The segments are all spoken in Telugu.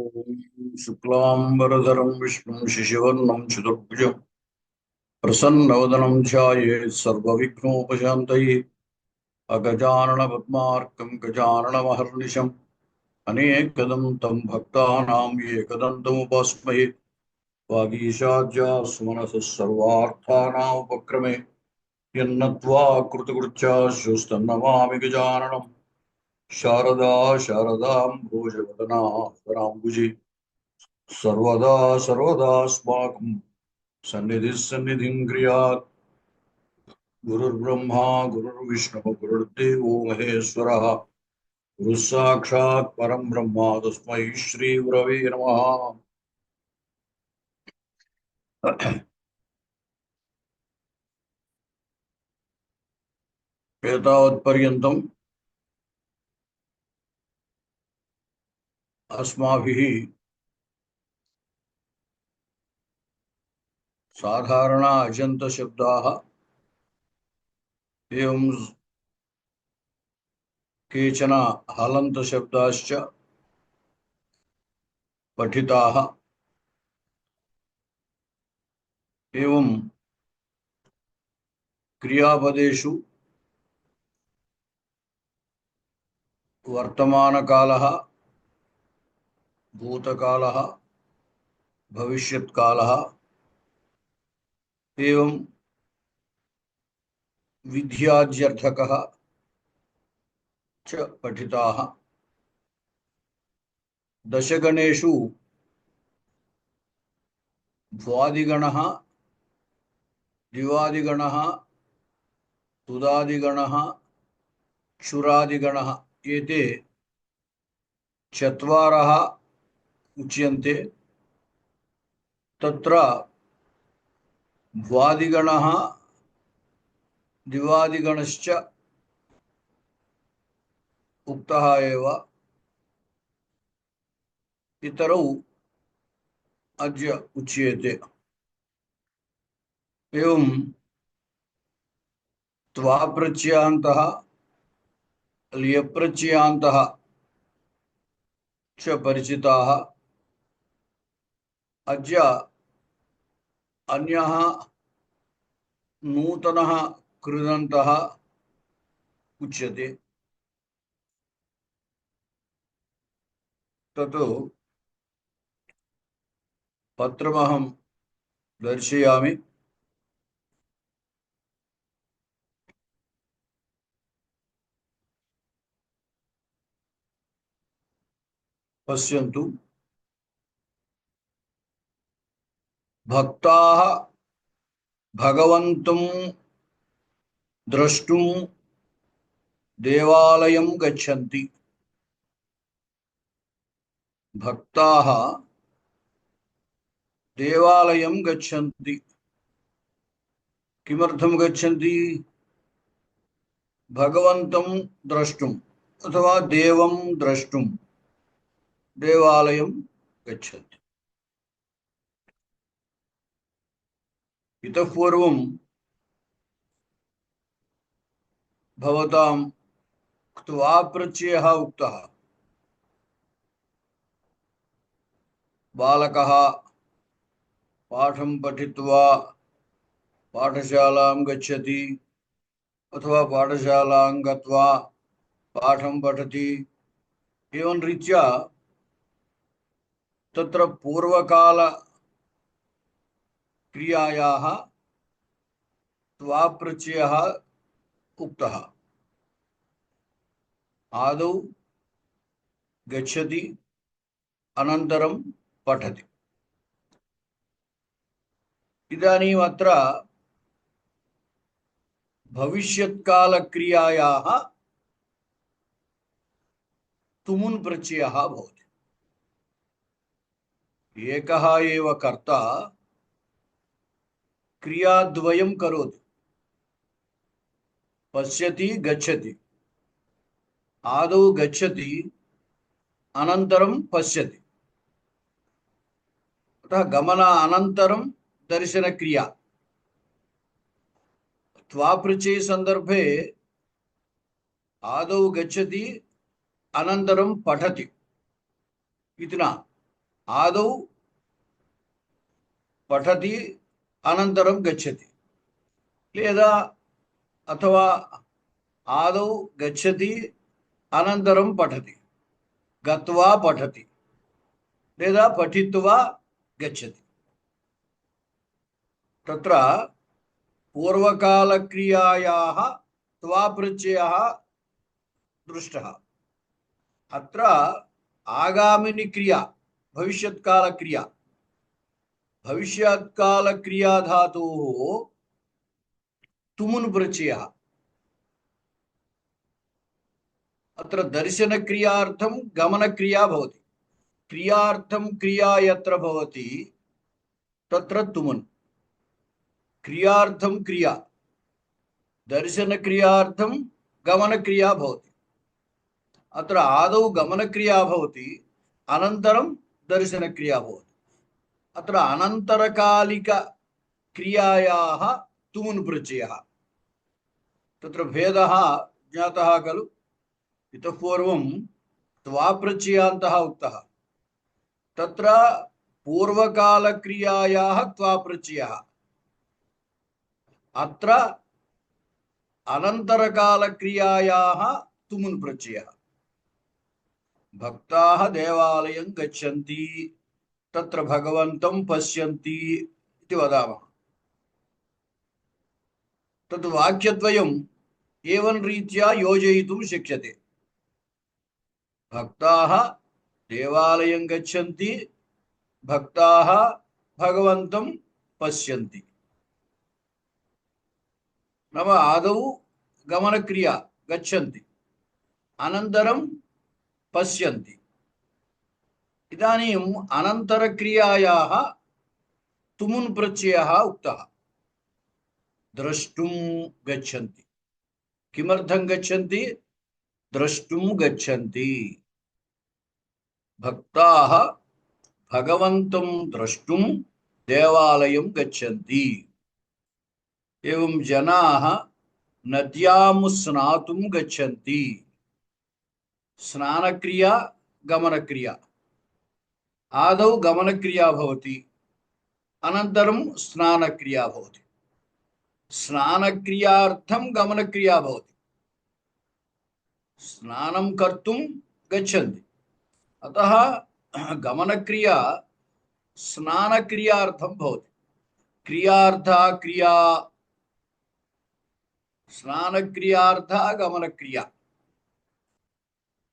ॐ शुक्लाम्बरधरं विष्णुं शशिवर्णं चतुर्भुजं प्रसन्नवदनं ध्यायेत् सर्वविघ्नोपशान्तये अगजाननपद्मार्कं गजाननमहर्निशम् अनेकदं तं भक्तानां एकदन्तमुपास्महे वागीशाद्यास्मनसः सर्वार्थानामुपक्रमे यन्नत्वा कृतकृत्याश्रुस्तन्नमामि गजाननं शारदा शारदां भोजवदना पराम्बुजे सर्वदा सर्वदास्माकं सन्निधिः सन्निधिं क्रियात् गुरुर्ब्रह्मा गुरुर्विष्णुः गुरुर्देवो महेश्वरः गुरुः साक्षात् परं ब्रह्म तस्मै श्री गुरवे नमः। एतावत्पर्यन्तम् अस्माभिः साधारण अजन्तशब्दाः एवं केचन हलन्तशब्दाश्च पठिताः। एवं क्रियापदेषु वर्तमानकालः, भूतकालः, भविष्यत्कालः एवं विध्याज्यर्थकः च पठिताः। दशगणेषु भ्वादिगणः, दिवादिगणः, तुदादिगणः, क्षुरादिगणः एते चत्वारः उच्यन्ते। तत्र भ्वादिगणः दिवादिगणश्च उक्तः एव, इतरौ अद्य उच्येते। एवं त्वाप्रत्ययान्तः ल्यप्रत्ययान्तः च परिचिताः। अद्य अन्यः नूतनः कृदन्तः उच्यते। तत् पत्रमहं दर्शयामि। पश्यन्तु। भक्ताः भगवन्तं द्रष्टुं देवालयं गच्छन्ति। भक्ताः देवालयं गच्छन्ति। किमर्थं गच्छन्ति? भगवन्तं द्रष्टुम् अथवा देवं द्रष्टुं देवालयं गच्छन्ति। इतः पूर्वं भवतां क्त्वा प्रत्ययः उक्तः। बालकः पाठं पठित्वा पाठशालां गच्छति अथवा पाठशालां गत्वा पाठं पठति। एवं रीत्या तत्र पूर्वकाल क्रियायाः त्वा प्रत्ययः उक्तः। आदौ गच्छति, अनन्तरं पठति। इदानीम् अत्र भविष्यत्कालक्रियायाः तुमुन् प्रत्ययः भवति। एकः एव कर्ता क्रियाद्वयं करोति। पश्यति, गच्छति। आदौ गच्छति, अनन्तरं पश्यति। अतः गमन अनन्तरं दर्शनक्रिया। त्वाप्रत्यय संदर्भे आदौ गच्छति, अनन्तरं पठति इति न। ఆదౌ పఠతి అనంతరం గచ్చతి, లేదా అథవా ఆదౌ గచ్చతి అనంతరం పఠతి, గత్వా పఠతి, లేదా పఠిత్వా గచ్చతి. తత్ర పూర్వకాలక్రియాయాः त्वा प्रत्ययः दृष्टः. अत्र आगामिनी क्रिया भविष्यत्कालक्रिया, भविष्यत्कालक्रिया धातोः तुमुन् प्रत्ययः. अत्र दर्शनक्रियार्थं गमनक्रिया भवति. क्रियार्थं क्रिया यत्र भवति तत्र तुमुन्. क्रियार्थं क्रिया, दर्शनक्रियार्थं गमनक्रिया भवति. अत्र आदौ गमनक्रिया भवति, अनन्तरं दर्शनक्रिया भवति. अत्र अनन्तरकालिकक्रियायाः तुमुन् प्रत्ययः. तत्र भेदः ज्ञातः खलु. इतः पूर्वं त्वा प्रत्ययान्तः उक्तः, तत्र पूर्वकालक्रियायाः त्वा प्रत्ययः, अत्र अनन्तरकालक्रियायाः तुमुन् प्रत्ययः. भक्ताः देवालयं गच्छन्ति, तत्र भगवन्तं पश्यन्ति इति वदामः. तत् वाक्यद्वयम् एवं रीत्या योजयितुं शक्यते. भक्ताः देवालयं गच्छन्ति, भक्ताः भगवन्तं पश्यन्ति. नाम आदौ गमनक्रिया गच्छन्ति, अनन्तरं पश्यन्ति. इदानीम् अनन्तरक्रियायाः तुमुन् प्रत्ययः उक्तः. द्रष्टुं गच्छन्ति. किमर्थं गच्छन्ति? द्रष्टुं गच्छन्ति. भक्ताः भगवन्तं द्रष्टुं देवालयं गच्छन्ति. एवं जनाः नद्यां स्नातुं गच्छन्ति. स्नानक्रिया गमनक्रिया. आदौ गमनक्रिया भवति, अनन्तरं स्नानक्रिया भवति. स्नानक्रियार्थं गमनक्रिया भवति. स्नानं कर्तुं गच्छन्ति, अतः गमनक्रिया स्नानक्रियार्थं भवति. क्रियार्था क्रिया, स्नानक्रियार्था गमनक्रिया.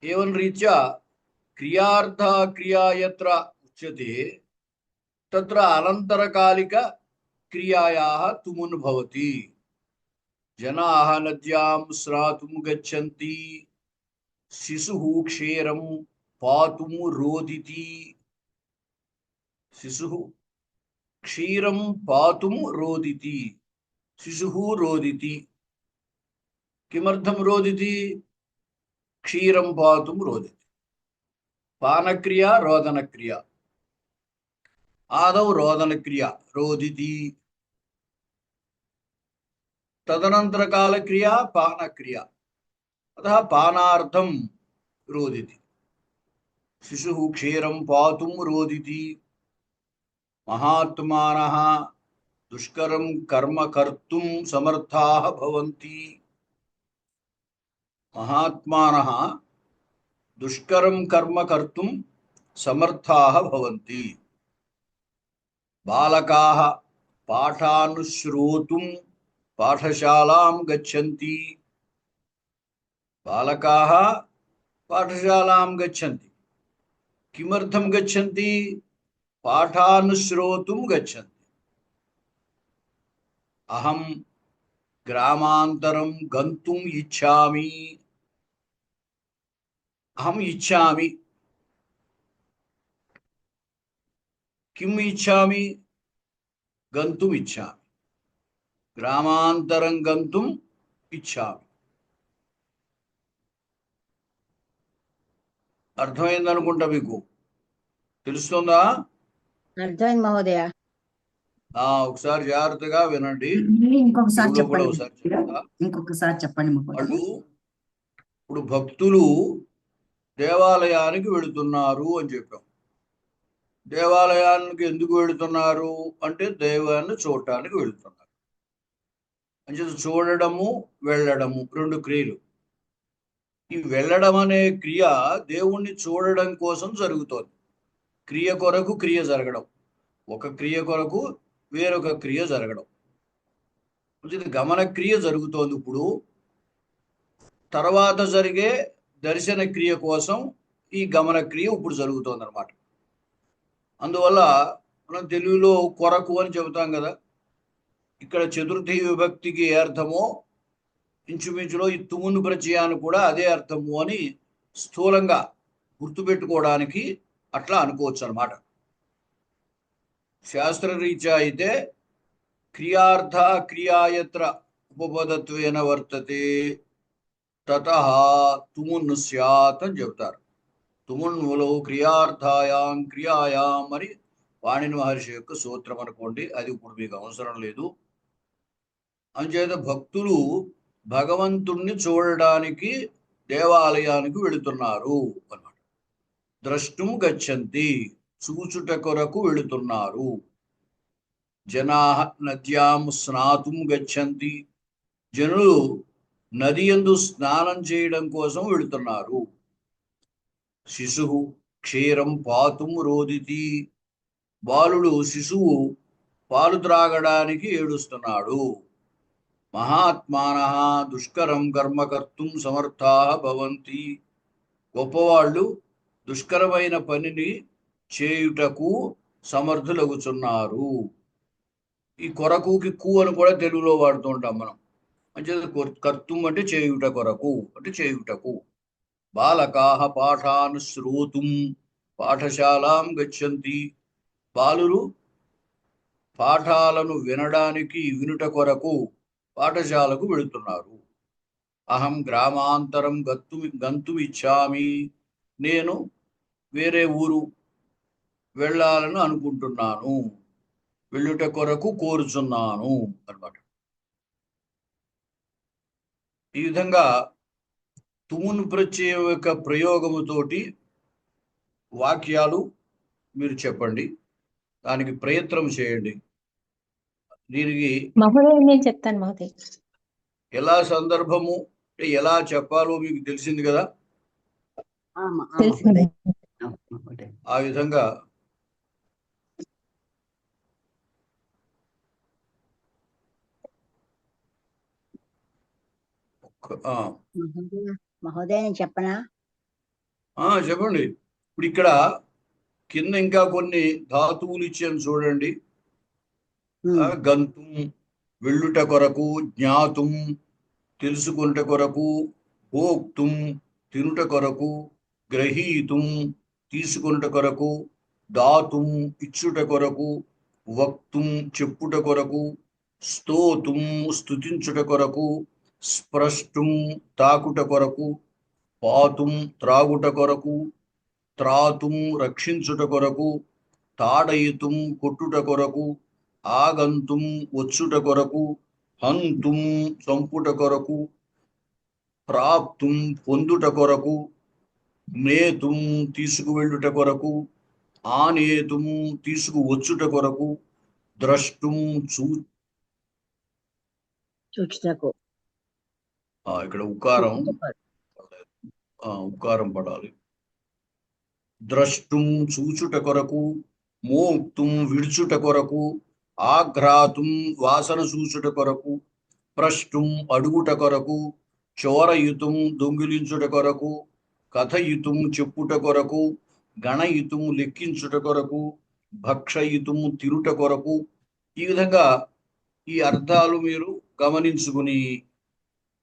एवं रीत्या क्रियार्था क्रिया यत्र उच्यते तत्र अनन्तरकालिक क्रियायाः तुमुन् भवति. जनाः नद्यां स्नातुं गच्छन्ति, शिशुः क्षीरं पातुं रोदिति. शिशुः क्षीरं पातुं रोदिति. शिशुः रोदिति. किमर्थं रोदिति? क्षीरं पातुं रोदिति. पानक्रिया रोदनक्रिया. आदौ रोदनक्रिया रोदिति, तदनन्तरकालक्रिया पानक्रिया, अतः पानार्थं रोदिति. शिशुः क्षीरं पातुं रोदिति. महात्मानः दुष्करं कर्म कर्तुं समर्थाः भवन्ति. महात्मानः दुष्करं कर्म कर्तुं समर्थाः भवन्ति. बालकाः पाठानुश्रोतुं पाठशालां गच्छन्ति. बालकाः पाठशालां गच्छन्ति. किमर्थं गच्छन्ति? पाठानुश्रोतुं गच्छन्ति. अहं ग्रामान्तरं गन्तुम् इच्छामि. अहम् इच्छामि. किम् इच्छामि? गन्तुम् इच्छामि. ग्रामान्तरं गन्तुम् इच्छामि. అర్థమైంది అనుకుంటా. మీకు తెలుస్తుందా? అర్థమైంది మహోదయ. ఒకసారి జాగ్రత్తగా వినండి. ఇంకొకసారి చెప్పండి. ఒకసారి చెప్తా. ఇంకొకసారి చెప్పండి మహోదయ. వాళ్ళు ఇప్పుడు భక్తులు దేవాలయానికి వెళుతున్నారు అని చెప్పాం. దేవాలయానికి ఎందుకు వెళుతున్నారు అంటే దైవాన్ని చూడటానికి వెళుతున్నారు. అంచేత చూడడము వెళ్ళడము రెండు క్రియలు. ఈ వెళ్ళడం అనే క్రియ దేవుణ్ణి చూడడం కోసం జరుగుతోంది. క్రియ కొరకు క్రియ జరగడం, ఒక క్రియ కొరకు వేరొక క్రియ జరగడం. గమన క్రియ జరుగుతోంది. ఇప్పుడు తర్వాత జరిగే దర్శన క్రియ కోసం ఈ గమన క్రియ ఇప్పుడు జరుగుతోంది అనమాట. అందువల్ల మనం తెలుగులో కొరకు అని చెబుతాం కదా, ఇక్కడ చతుర్థి విభక్తికి ఏ అర్థమో ఇంచుమించులో ఈ తుమును ప్రత్యయాన్ని కూడా అదే అర్థము అని స్థూలంగా గుర్తుపెట్టుకోవడానికి అట్లా అనుకోవచ్చు అనమాట. శాస్త్రరీత్యా అయితే క్రియార్థ క్రియాయత్ర ఉపపదత్వేన వర్తతే తతః తుమున్ స్యాత్ అని చెబుతారు. తుమున్ములో క్రియార్థాయాం క్రియాయాం అని పాణిని మహర్షి యొక్క సూత్రం అనుకోండి. అది ఇప్పుడు మీకు అవసరం లేదు. అంచేత భక్తులు భగవంతుణ్ణి చూడడానికి దేవాలయానికి వెళుతున్నారు అన్నమాట. ద్రష్టుం గచ్చంతి, చూచుట కొరకు వెళుతున్నారు. జనాః నద్యాం స్నాతుం గచ్చంతి, జనులు నది యందు స్నానం చేయడం కోసం వెళుతున్నారు. శిశువు క్షీరం పాతుం రోదితి, బాలుడు శిశువు పాలు త్రాగడానికి ఏడుస్తున్నాడు. మహాత్మానః దుష్కరం కర్మ కర్తుం సమర్థాః భవంతి, గొప్పవాళ్ళు దుష్కరమైన పనిని చేయుటకు సమర్థులగుచున్నారు. ఈ కొరకుకి కు అని కూడా తెలుగులో వాడుతూ ఉంటాం మనం. అంటే కర్తుం అంటే చేయుట కొరకు అంటే చేయుటకు. బాలకాః పాఠాన్ శ్రోతుం పాఠశాలాం గచ్చంతి, బాలురు పాఠాలను వినడానికి వినుట కొరకు పాఠశాలకు వెళుతున్నారు. అహం గ్రామాంతరం గంతుమిచ్చామి, నేను వేరే ఊరు వెళ్ళాలని అనుకుంటున్నాను, వెళ్ళుట కొరకు కోరుచున్నాను అన్నమాట. ఈ విధంగా తుమున్ ప్రత్యయం యొక్క ప్రయోగముతోటి వాక్యాలు మీరు చెప్పండి, దానికి ప్రయత్నం చేయండి. దీనికి మహోదయ నేను చెప్తాను మహోదయ. ఎలా సందర్భము ఎలా చెప్పాలో మీకు తెలిసింది కదా. తెలిసింది. ఆ విధంగా మహోదయ నేను చెప్పనా? చెప్పండి. ఇప్పుడు ఇక్కడ కింద ఇంకా కొన్ని ధాతువులు ఇచ్చాను చూడండి. గంతుం వెళ్ళుట కొరకు, జ్ఞాతుం తెలుసుకునుట కొరకు, భోక్తుం తినుట కొరకు, గ్రహీతుం తీసుకునుట కొరకు, దాతుం ఇచ్చుట కొరకు, వక్తుం చెప్పుట కొరకు, స్తోతుం స్తుతించుట కొరకు, స్పృష్టం తాకుట కొరకు, పాతుం త్రాగుట కొరకు, త్రాతుం రక్షించుట కొరకు, తాడయితుం కొట్టుట కొరకు, ఆగంతుం వచ్చుట కొరకు, హంతుం చంపుట కొరకు, ప్రాప్తుం పొందుట కొరకు, నేతుం తీసుకువెళ్ళుట కొరకు, ఆనేతుం తీసుకువచ్చుట కొరకు, ద్రష్టుం చూచుటకు. ఇక్కడ ఉకారం పడాలి. ద్రష్టుం చూచుట కొరకు, మోక్తుం విడుచుట కొరకు, ఆఘ్రాతుం వాసన చూచుట కొరకు, ప్రష్టుం అడుగుట కొరకు, చోరయుతుం దొంగిలించుట కొరకు, కథయుతుం చెప్పుట కొరకు, గణయుతుం లెక్కించుట కొరకు, భక్షయుతుం తిరుట కొరకు. ఈ విధంగా ఈ అర్థాలు మీరు గమనించుకుని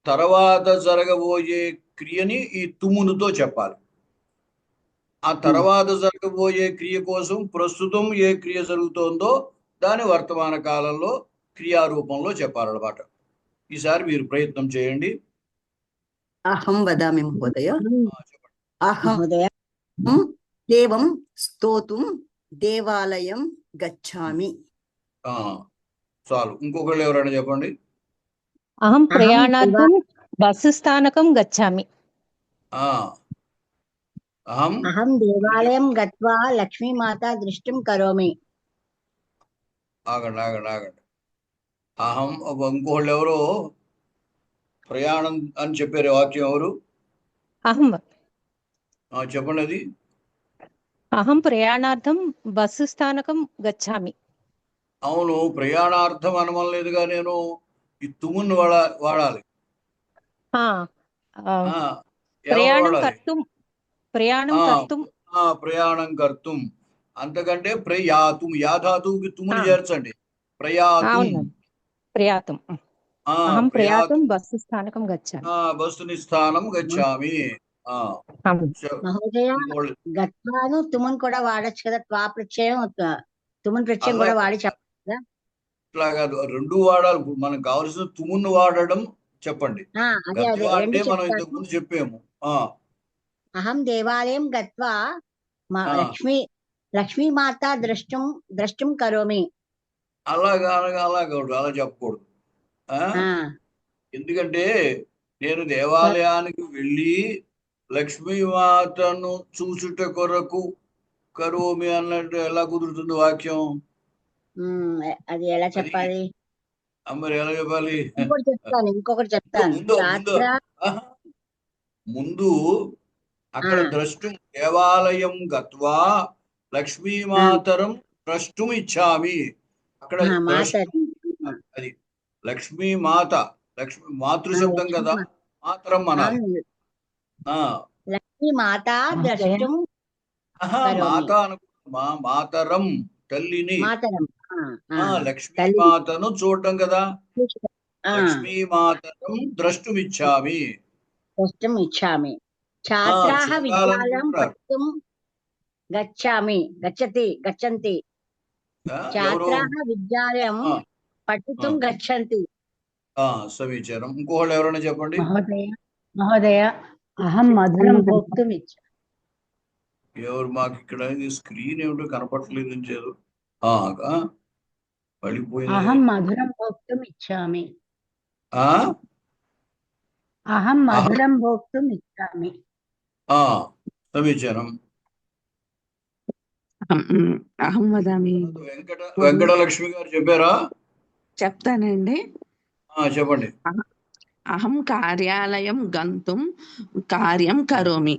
తర్వాత జరగబోయే క్రియని ఈ తుమునుతో చెప్పాలి. ఆ తర్వాత జరగబోయే క్రియ కోసం ప్రస్తుతం ఏ క్రియ జరుగుతోందో దాని వర్తమాన కాలంలో క్రియారూపంలో చెప్పాలన్నమాట. ఈసారి మీరు ప్రయత్నం చేయండి. అహం వదామి మహోదయ. అహం మహోదయ దేవం స్తోతుం దేవాలయం గచ్చామి. చాలు. ఇంకొకళ్ళు ఎవరైనా చెప్పండి. అహం ప్రయాణార్థం బస్సు స్థానకం గచ్చామి. అహం అహం దేవాలయం గత్వా లక్ష్మీమాత దృష్టిం కరోమి. ఆగండి ఆగండి ఆగండి. అహం ఇంకోళ్ళు ఎవరో ప్రయాణం అని చెప్పారు వాక్యం ఎవరు? అహం చెప్పండి అది. అహం ప్రయాణార్థం బస్సు స్థానకం గచ్చామి. అవును, ప్రయాణార్థం అనమలేదుగా నేను. ఈ తుమును వాడాలి. ఆ, ఆ, ఎవరు ప్రయాణం వాడాలి? కర్తుం ప్రయాణం ఆ, కర్తుం ప్రయాణం కర్తుం. అంతకంటే ప్రయాతుం, యాధాతువుకి తుముని ఆ, చేర్చండి. ప్రయాతుం. అవును, ప్రయాతం. అహం ప్రయాతం ప్రయాతుం. బస్సు స్థానకం గచ్చామి. బస్సుని స్థానం గచ్చామి. అవును. మహోదయ ఇంకోళ్ళు గత్వాను తుమున్ కూడా వాడచ్చు కదా. త్వా ప్రత్యయం తుమున్ ప్రత్యయం అలా కూడా వాడి చెప్పాలి కదా. ఇట్లా కాదు, రెండు వాడాలి. ఇప్పుడు మనకు కావాల్సిన తుమును వాడడం చెప్పండి. అదే గత్వ అంటే రెండు మనం ఇంతకు చెప్తాను. ముందు చెప్పాము. అహం దేవాలయం గత్వా ఆ, లక్ష్మీమాత ద్రష్టుం కరోమి. అలాగా అలాగా అలాగా అలా చెప్పకూడదు. ఆ, ఆ ఎందుకంటే నేను దేవాలయానికి వెళ్ళి లక్ష్మీమాతను చూచుట కొరకు కరోమి అన్నట్టు ఎలా కుదురుతుంది వాక్యం? అది ఎలా అది చెప్పాలి? మరి ఎలా చెప్పాలి? ఇంకొకటి చెప్తాను. ముందు ముందు ఆహా, ముందు అక్కడ ద్రష్టుం, దేవాలయం గత్వా లక్ష్మీమాతరం ద్రష్టుం ఇచ్చామి. అక్కడ ద్రష్టుం అది లక్ష్మీమాత, లక్ష్మీ మాతృశబ్దం కదా, మాతరం అనాలి. లక్ష్మీమాత ద్రష్టుం మాత అనుకున్నా, మాతరం తల్లిని, మాతరం లక్ష్మీమాతను చూడటం కదా. లక్ష్మీమాతరం ద్రష్టుమిచ్చామి. ద్రష్టుం ఇచ్చామి. ఛాత్రాః విద్యాలయం పఠితుం గచ్చంతి. ఛాత్రాః విద్యాలయం పఠితుం గచ్చంతి. సమీచీనం. ఇంకోళ్ళు ఎవరైనా చెప్పండి. మహోదయ అహం మధురం భోక్తుం ఇచ్చామి. ఎవరు? మాకు ఇక్కడ స్క్రీన్ ఏమిటో కనపడట్లేదు. చేదు పడిపోయింది. అహం మధురం భోక్తుం ఇచ్చామి. అహం మధురం భోక్తుం ఇచ్చామి. సమీచీనం. అహం వదామి. వెంకటలక్ష్మి గారు చెప్పారా? చెప్తానండి. చెప్పండి. అహం కార్యాలయం గంతుం కార్యం కరోమి.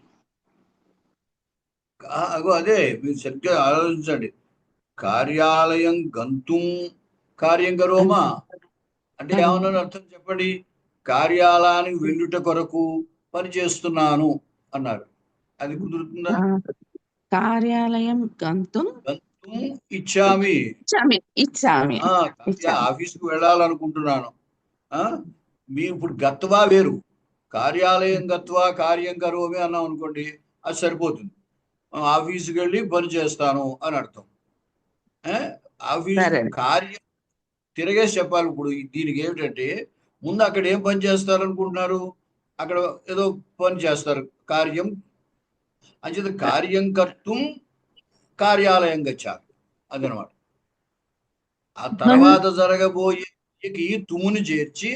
అదే మీరు సరిగ్గా ఆలోచించండి. కార్యాలయం గంతుం కార్యం కరోమా అంటే ఏమన్నా అర్థం చెప్పండి. కార్యాలయానికి వెళ్ళుట కొరకు పని చేస్తున్నాను అన్నారు. అది కుదురుతుందా? కార్యాలయం గంతుం ఇచ్చామి. ఇచ్చామి. ఆఫీస్కి వెళ్ళాలనుకుంటున్నాను. మీ ఇప్పుడు గత్వా వేరు, కార్యాలయం గత్వా కార్యం కరోమి అన్నాం అనుకోండి, అది సరిపోతుంది. ఆఫీస్కి వెళ్ళి పని చేస్తాను అని అర్థం. ఆఫీస్ కార్యం తిరగేసి చెప్పాలి. ఇప్పుడు దీనికి ఏమిటంటే, ముందు అక్కడ ఏం పని చేస్తారనుకుంటున్నారు? అక్కడ ఏదో పని చేస్తారు, కార్యం అంచేత కార్యం కర్తుం కార్యాలయం గచ్చారు అదనమాట. ఆ తర్వాత జరగబోయేకి తుముని చేర్చి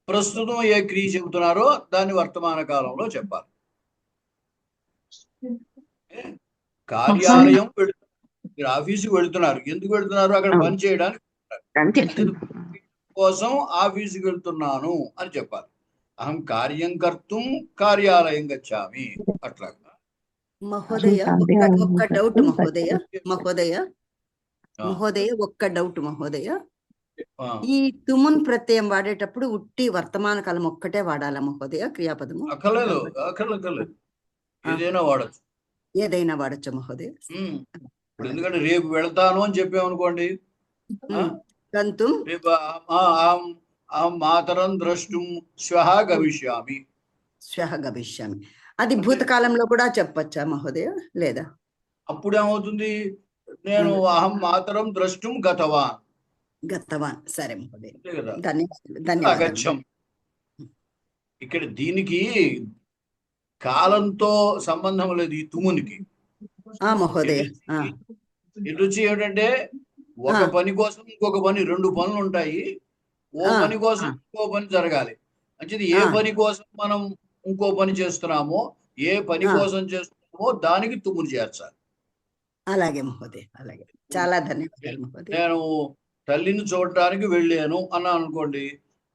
ప్రస్తుతం ఏ క్రియ చెబుతున్నారో దాన్ని వర్తమాన కాలంలో చెప్పాలి. కార్యాలయం మీరు ఆఫీసుకి వెళ్తున్నారు. ఎందుకు వెళ్తున్నారు? అక్కడ పని చేయడానికి కోసం ఆఫీసుకి వెళ్తున్నాను అని చెప్పాలి. అహం కార్యం కర్తుం కార్యాలయం గచ్చామి. అట్లాగా. మహోదయ ఒక్క డౌట్ మహోదయ. ఈ తుమున్ ప్రత్యయం వాడేటప్పుడు ఉట్టి వర్తమాన కాలం ఒక్కటే వాడాలా మహోదయ? క్రియాపదము అక్కర్లేదు, ఏదైనా వాడచ్చు మహోదయ. ఇప్పుడు ఎందుకంటే రేపు వెళ్తాను అని చెప్పామనుకోండి, గంతుం రేపు అహం మాతరం ద్రష్టుం శ్వః గమిష్యామి. అది భూతకాలంలో కూడా చెప్పచ్చా మహోదయ లేదా? అప్పుడు ఏమవుతుంది? నేను అహం మాతరం ద్రష్టుం గతవాన్. సరే మహోదయ, ధన్యవాదాలు. ఇక్కడ దీనికి కాలంతో సంబంధం లేదు. ఈ తుమునికి మహోదయ రుచి ఏమిటంటే, ఒక పని కోసం ఇంకొక పని, రెండు పనులు ఉంటాయి. ఓ పని కోసం ఇంకో పని జరగాలి. అంటే ఏ పని కోసం మనం ఇంకో పని చేస్తున్నామో, ఏ పని కోసం చేస్తున్నామో అవసరమో దానికి తుమ్మును చేర్చాలి. అలాగే మహోదయ, అలాగే. చాలా ధన్యవాదాలు మహోదయ. నేను తల్లిని చూడటానికి వెళ్ళాను అన్నా అనుకోండి,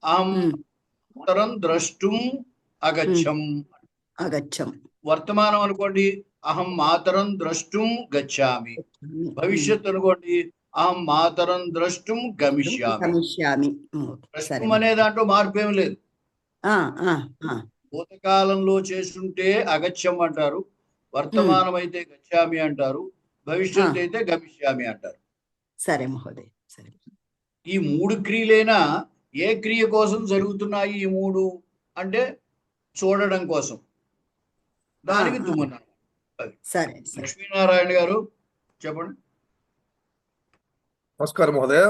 అహం మాతరం ద్రష్టుం అగచ్చం. అగచ్చం. వర్తమానం అనుకోండి, అహం మాతరం ద్రష్టుం గచ్చామి. భవిష్యత్తు అనుకోండి, అహం మాతరం ద్రష్టుం గమిష్యామి. ద్రష్టుం అనే దాంట్లో మార్పు ఏమి లేదు. భూతకాలంలో చేస్తుంటే అగత్యం అంటారు, వర్తమానం అయితే గచ్చామి అంటారు, భవిష్యత్తు అయితే గమిష్యామి అంటారు. సరే మహోదయ, సరే. ఈ 3 క్రియలైనా ఏ క్రియ కోసం జరుగుతున్నాయి ఈ 3 అంటే చూడడం కోసం, దానికి తుమ్మన్నాను. సరే. లక్ష్మీనారాయణ గారు చెప్పండి. నమస్కారం మహోదయ.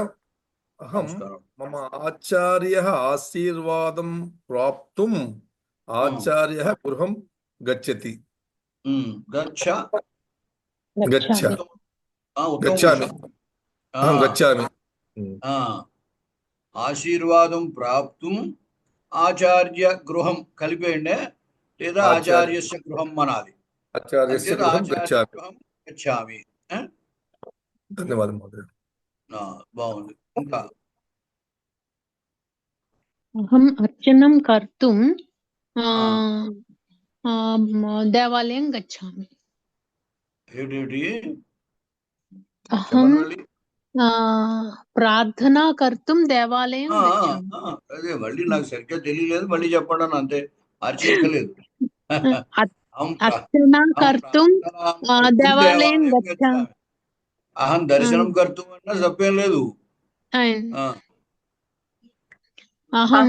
అహం నమస్కారం. మమ ఆచార్యః ఆశీర్వాదం ప్రాప్తుం ఆచార్యః గృహం గచ్చతి. గచ్చ గచ్చామి. ఉత్తమ గచ్చామి. ఆశీర్వాదం ప్రాప్తుం ఆచార్య గృహం కలిపేయండి, లేదా ఆచార్యస్య గృహం అనాలి. ఆచార్యస్య గృహం గచ్చామి. గృహం గచ్చామి. ధన్యవాదం మహోదయ. బాగుంది. ఇంకా అహం అర్చనం కర్తుం దేవాలయం గచ్చామి. ఏమిటి అహం ప్రార్థనా కర్తుం దేవాలయం గచ్చామి. అదే మళ్ళీ నాకు సరిగ్గా తెలియలేదు, మళ్ళీ చెప్పండి అని అంతే, ఆర్చించలేదు. అర్చనా కర్తుం దేవాలయం గచ్చామి. అహం దర్శనం కర్తుం అన్నా తప్పేం లేదు. అహం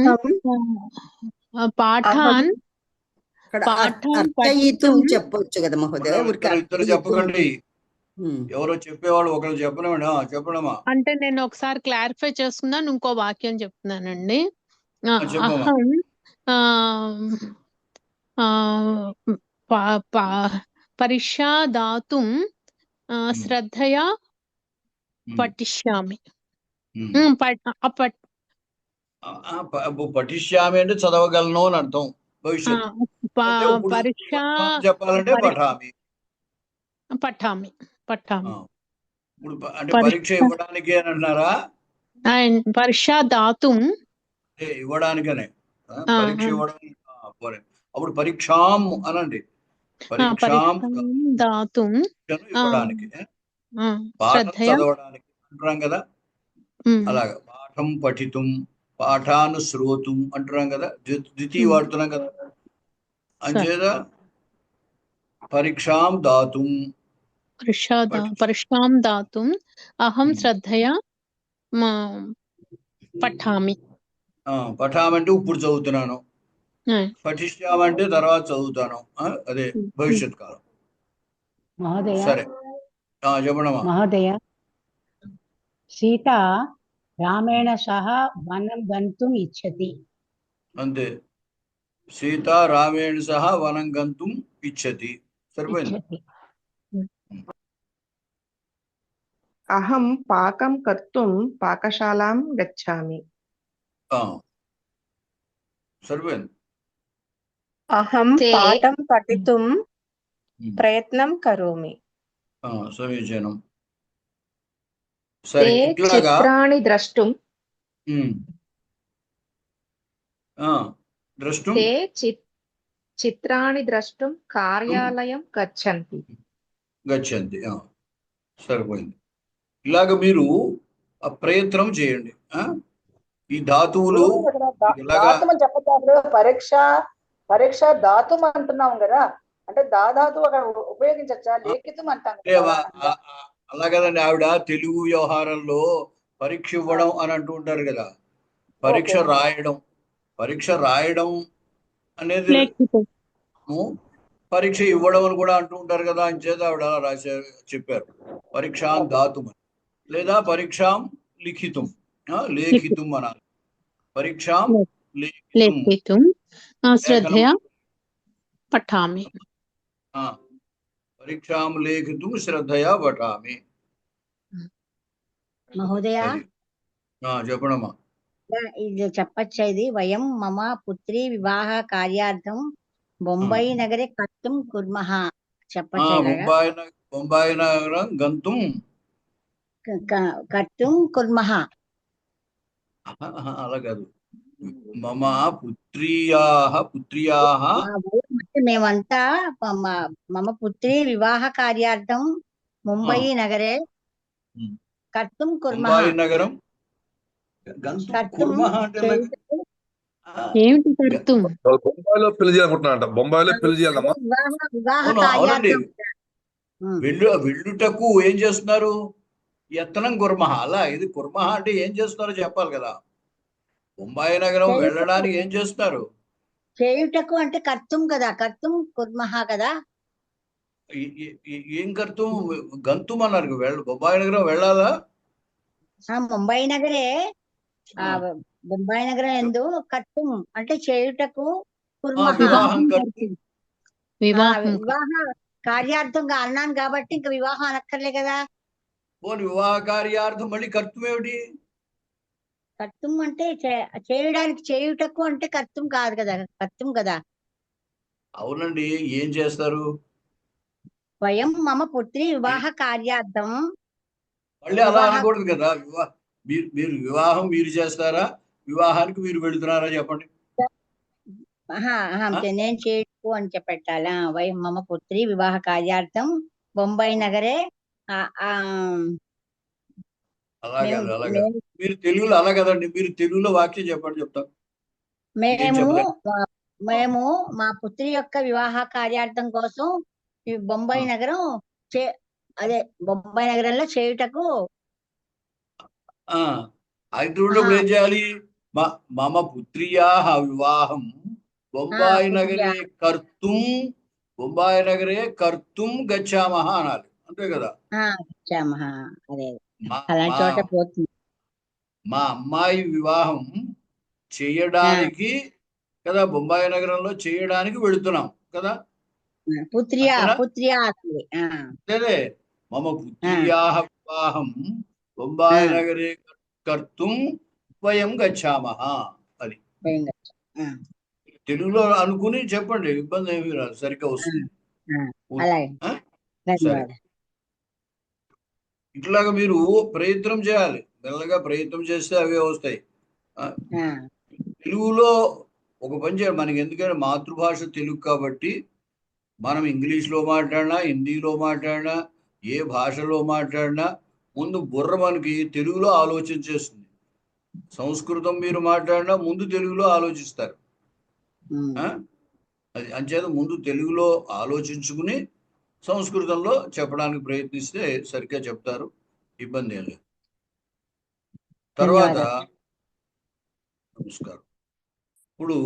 పాఠాన్ చెప్పొచ్చు కదా మహోదయ. ఇద్దరు చెప్పకండి, ఎవరో చెప్పేవాళ్ళు ఒకరు చెప్పనమా? చెప్పడమా అంటే నేను ఒకసారి క్లారిఫై చేసుకున్నాను, ఇంకో వాక్యం చెప్తున్నానండి. అహం పరీక్షా దాతుం శ్రద్ధయా పఠిష్యామి. పఠిష్యామి అంటే చదవగలను అని అర్థం. భవిష్యత్తు పరీక్ష చెప్పాలంటే పఠామి. ఇప్పుడు అంటే పరీక్ష ఇవ్వడానికి అని అంటున్నారా? పరీక్ష దాతుం ఇవ్వడానికనే, పరీక్ష ఇవ్వడానికి. అప్పుడు పరీక్షాం అనండి. పరీక్షాం దాతుం ఇవ్వడానికి, పాఠం చదవడానికి అంటున్నాం కదా. అలాగా పాఠం పఠితుం, పాఠాను శ్రోతుం అంటున్నాం కదా, ద్వితీయ వాడుతున్నాం కదా. అంచేత పరీక్షాం దాతుం పరీక్షాం దాతుం అహం శ్రద్ధయా పఠామి. పఠామంటే ఇప్పుడు చదువుతున్నాను, పఠిష్యామంటే తర్వాత చదువుతాను, అదే భవిష్యత్ కాలం. సరే చెప్పడమా? మహోదయ, సీత రామేణ సహ వనం గంతుం ఇచ్చతి. అంతే, సీత రామేణ సహ వనం గంతుం ఇచ్చతి. సరిపోయింది. అహం పాకం కర్తుం పాకశాలాం గచ్చామి. సరిపోయింది. అహం పాఠం పఠితుం ప్రయత్నం కరోమి. సమీచీనం. సరే, చిత్రాణి ద్రష్టుం చిత్రాణి ద్రష్టుం కార్యాలయం గచ్చంతి. సరిపోయింది. ఇలాగ మీరు ప్రయత్నం చేయండి. ఈ ధాతువులు పరీక్ష ధాతుం అంటున్నాం కదా, అంటే దాధాతు అక్కడ ఉపయోగించచ్చా? లేఖితం అంటాం అలా కదండి. ఆవిడ తెలుగు వ్యవహారంలో పరీక్ష ఇవ్వడం అని అంటూ ఉంటారు కదా, పరీక్ష రాయడం అనేది పరీక్ష ఇవ్వడం అని కూడా అంటూ ఉంటారు కదా. అని చేత ఆవిడ అలా చెప్పారు పరీక్షాం ధాతుం, లేదా పరీక్షాం లిఖితం అనాలి. పరీక్షాం లేఖితుం శ్రద్ధయా పఠామి. పరీక్షాం లేఖితుం శ్రద్ధయా పఠామి. మహోదయ చెప్పడమ్మా. ఇది చెప్పచ్చా? ఇది వయం మమ పుత్రి వివాహ కార్యార్థం బొంబాయి నగరే కర్తుం కుర్మః చెప్పచ్చా ఇలాగా? బొంబాయి నగరం గంతుం కర్తుం కుర్మః. అలా కాదు. మమ పుత్ర్యాః మేమంతా మమ పుత్రి వివాహ కార్యార్థం ముంబై నగరే కర్తుం కుర్మః. ముంబై నగరం గంతుం కర్తుం కుర్మః అంటే చేయుటకు ఏమిటి కర్తం? వాళ్ళు బొంబాయిలో పెళ్లి చేయాలనుకుంటున్నారంట. బొంబాయిలో పెళ్లి చేయాలమ్మా. వివాహ అవునండి. కార్యార్థం. వెళ్ళుటకు ఏం చేస్తున్నారు? యత్నం కుర్మః. అలా ఇది కుర్మః అంటే ఏం చేస్తున్నారో చెప్పాలి కదా. బొంబాయి నగరం వెళ్ళడానికి ఏం చేస్తున్నారు? చేయుటకు అంటే కర్తుం కదా, కర్తుం కుర్మః కదా. ఏం కర్తం? గంతుం అన్నారు. బొంబాయి నగరం వెళ్ళాలా? ముంబై నగరే బొంబాయి నగరం ఎందు కర్తుం అంటే చేయుటకు కుర్మః. వివాహం కర్తం. వివాహ కార్యార్థంగా అన్నాను కాబట్టి ఇంకా వివాహం అనక్కర్లే కదా. పోనీ వివాహ కార్యార్థం మళ్ళీ కర్తం ఏమిటి? కర్తుం అంటే చేయడానికి, చేయుటకు అంటే కర్తుం కాదు కదా, కర్తుం కదా. అవునండి. ఏం చేస్తారు? స్వయం మమ పుత్రి వివాహ కార్యార్థం. మళ్ళీ అలా అనకూడదు కదా. మీరు వివాహం మీరు చేస్తారా, వివాహానికి మీరు వెళుతున్నారా చెప్పండి. నేను చేయకు అని చెప్పెట్టాలా. వయం మమ పుత్రి వివాహ కార్యార్థం బొంబాయి నగరే. అలా కాదు, అలా కాదు. మీరు తెలుగులో అలా కదండి. మీరు తెలుగులో వాక్యం చెప్పండి, చెప్తాం. మేము మా పుత్రి యొక్క వివాహ కార్యార్థం కోసం ఈ బొంబాయి నగరం అదే బొంబాయి నగరంలో చేయుటకు. ఇప్పుడు ఏం చేయాలి? మమ పుత్ర్యాః వివాహం బొంబాయి నగరే కర్తుం, బొంబాయి నగరే కర్తుం గచ్చామః అనాలి. అంతే కదా. అదే అలాంటి చోట పోతుంది. మా అమ్మాయి వివాహం చేయడానికి కదా బొంబాయి నగరంలో చేయడానికి వెళుతున్నాం కదా. పుత్ర్యా అదే మమ పుత్ర్యాః వివాహం బొంబాయి నగరే కర్తుం వయం గచ్చామః. అది తెలుగులో అనుకుని చెప్పండి, ఇబ్బంది ఏమీ రాదు, సరిగ్గా వస్తుంది. ఇట్లాగా మీరు ప్రయత్నం చేయాలి. మెల్లగా ప్రయత్నం చేస్తే అవే వస్తాయి. తెలుగులో ఒక పని చేయాలి. మనకి ఎందుకంటే మాతృభాష తెలుగు కాబట్టి మనం ఇంగ్లీష్లో మాట్లాడినా, హిందీలో మాట్లాడినా, ఏ భాషలో మాట్లాడినా ముందు బుర్ర మనకి తెలుగులో ఆలోచన చేస్తుంది. సంస్కృతం మీరు మాట్లాడినా ముందు తెలుగులో ఆలోచిస్తారు. అది అంచేత ముందు తెలుగులో ఆలోచించుకుని సంస్కృతంలో చెప్పడానికి ప్రయత్నిస్తే సరిగ్గా చెప్తారు, ఇబ్బంది ఏం లేదు. తర్వాత నమస్కారం. ఇప్పుడు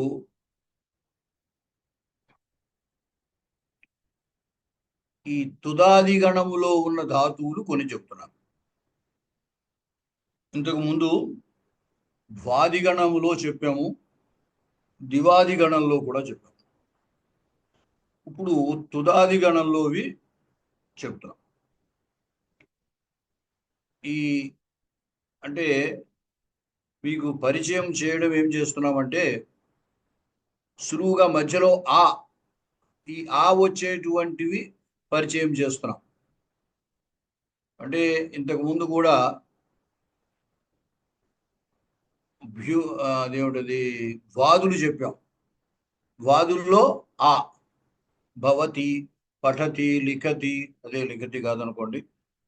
ఈ తుదాది గణములో ఉన్న ధాతువులు కొన్ని చెప్తున్నాను. ఇంతకు ముందు ద్వాది గణములో చెప్పాము, దివాది గణంలో కూడా చెప్పాము. ఇప్పుడు తుదాది గణంలోవి చెప్తున్నాం. అంటే మీకు పరిచయం చేయడం ఏం చేస్తున్నామంటే, సులువుగా మధ్యలో ఈ వచ్చేటువంటివి పరిచయం చేస్తున్నాం. అంటే ఇంతకు ముందు కూడా అదేమిటది వాదులు చెప్పాం. వాదుల్లో భవతి, పఠతి, లిఖతి, అదే లిఖతి కాదనుకోండి,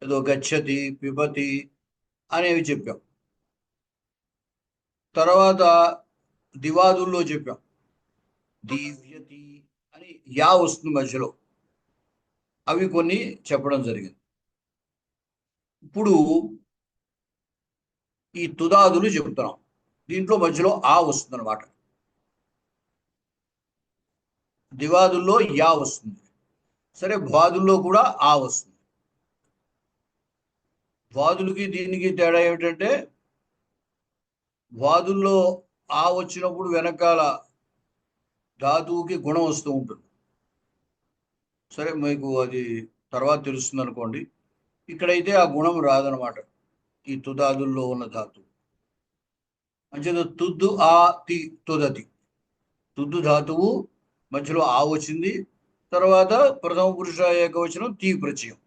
ఏదో గచ్చతి, పిబతి అనేవి చెప్పాం. తర్వాత దివాదుల్లో చెప్పాం, దీవ్యతి అని యా వస్తుంది మధ్యలో, అవి కొన్ని చెప్పడం జరిగింది. ఇప్పుడు ఈ తుదాదులు చెప్తున్నాం. దీంట్లో మధ్యలో వస్తుంది అన్నమాట. దివాదుల్లో యా వస్తుంది. సరే, ద్వాదుల్లో కూడా వస్తుంది. ద్వాదులకి దీనికి తేడా ఏమిటంటే, ద్వాదుల్లో వచ్చినప్పుడు వెనకాల ధాతువుకి గుణం వస్తూ ఉంటుంది. సరే, మీకు అది తర్వాత తెలుస్తుంది అనుకోండి. ఇక్కడైతే ఆ గుణం రాదనమాట ఈ తుదాదుల్లో ఉన్న ధాతువు. అంచేత తుద్దు తి తుదతి, తుద్దు ధాతువు మధ్యలో వచ్చింది, తర్వాత ప్రథమ పురుష ఏకవచనం తీ ప్రత్యయం.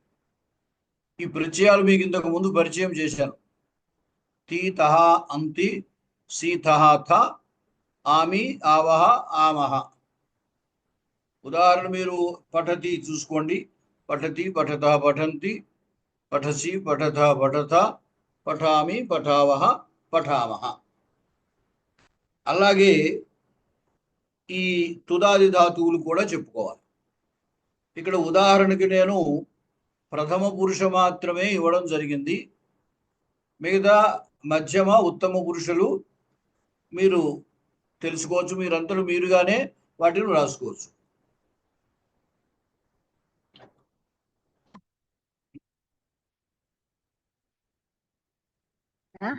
ఈ ప్రత్యయాలు మీకు ఇంతకు ముందు పరిచయం చేశాను. తీ తహ అంతి, సీ తహ థ, ఆమి ఆవహ ఆమహ. ఉదాహరణ మీరు పఠతి చూసుకోండి. పఠతి పఠత పఠంతి, పఠసి పఠత పఠత, పఠామి పఠావహ పఠామహ. అలాగే ఈ తుదాది ధాతువులు కూడా చెప్పుకోవాలి. ఇక్కడ ఉదాహరణకి నేను ప్రథమ పురుష మాత్రమే ఇవ్వడం జరిగింది. మిగతా మధ్యమ ఉత్తమ పురుషులు మీరు తెలుసుకోవచ్చు. మీరంతలో మీరుగానే వాటిని రాసుకోవచ్చు.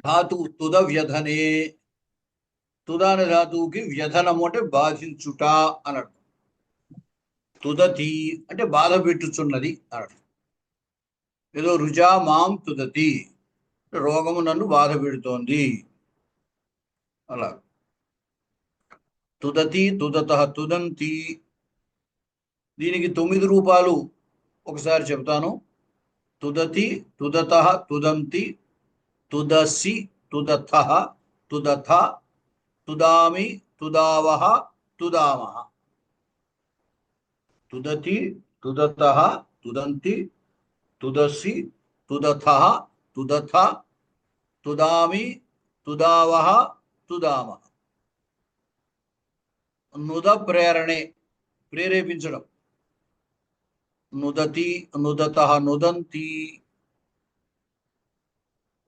ధాతు తుద వ్యధనే. తుదాన ధాతువుకి వ్యధనము అంటే బాధించుట అని అర్థం. తుదతి అంటే బాధ పెట్టుచున్నది అని అర్థం. ఏదో రుజా మాం తుదతి, రోగము నన్ను బాధ పెడుతోంది అలా. తుదతి, తుదత, తుదంతి. దీనికి 9 రూపాలు ఒకసారి చెప్తాను. తుదతి, తుదత, తుదంతి, తుదసి, తుదథ, తుదథ, తుదామి, తుదావహ, తుదామహ. తుదతి, తుదత, తుదంతి, తుదసి, తుదథ, తుదథ, తుదామి, తుదావహ, తుదామహ. నుద ప్రేరణే, ప్రేరేపించడం. నుదతి, నుదత, నుదంతి.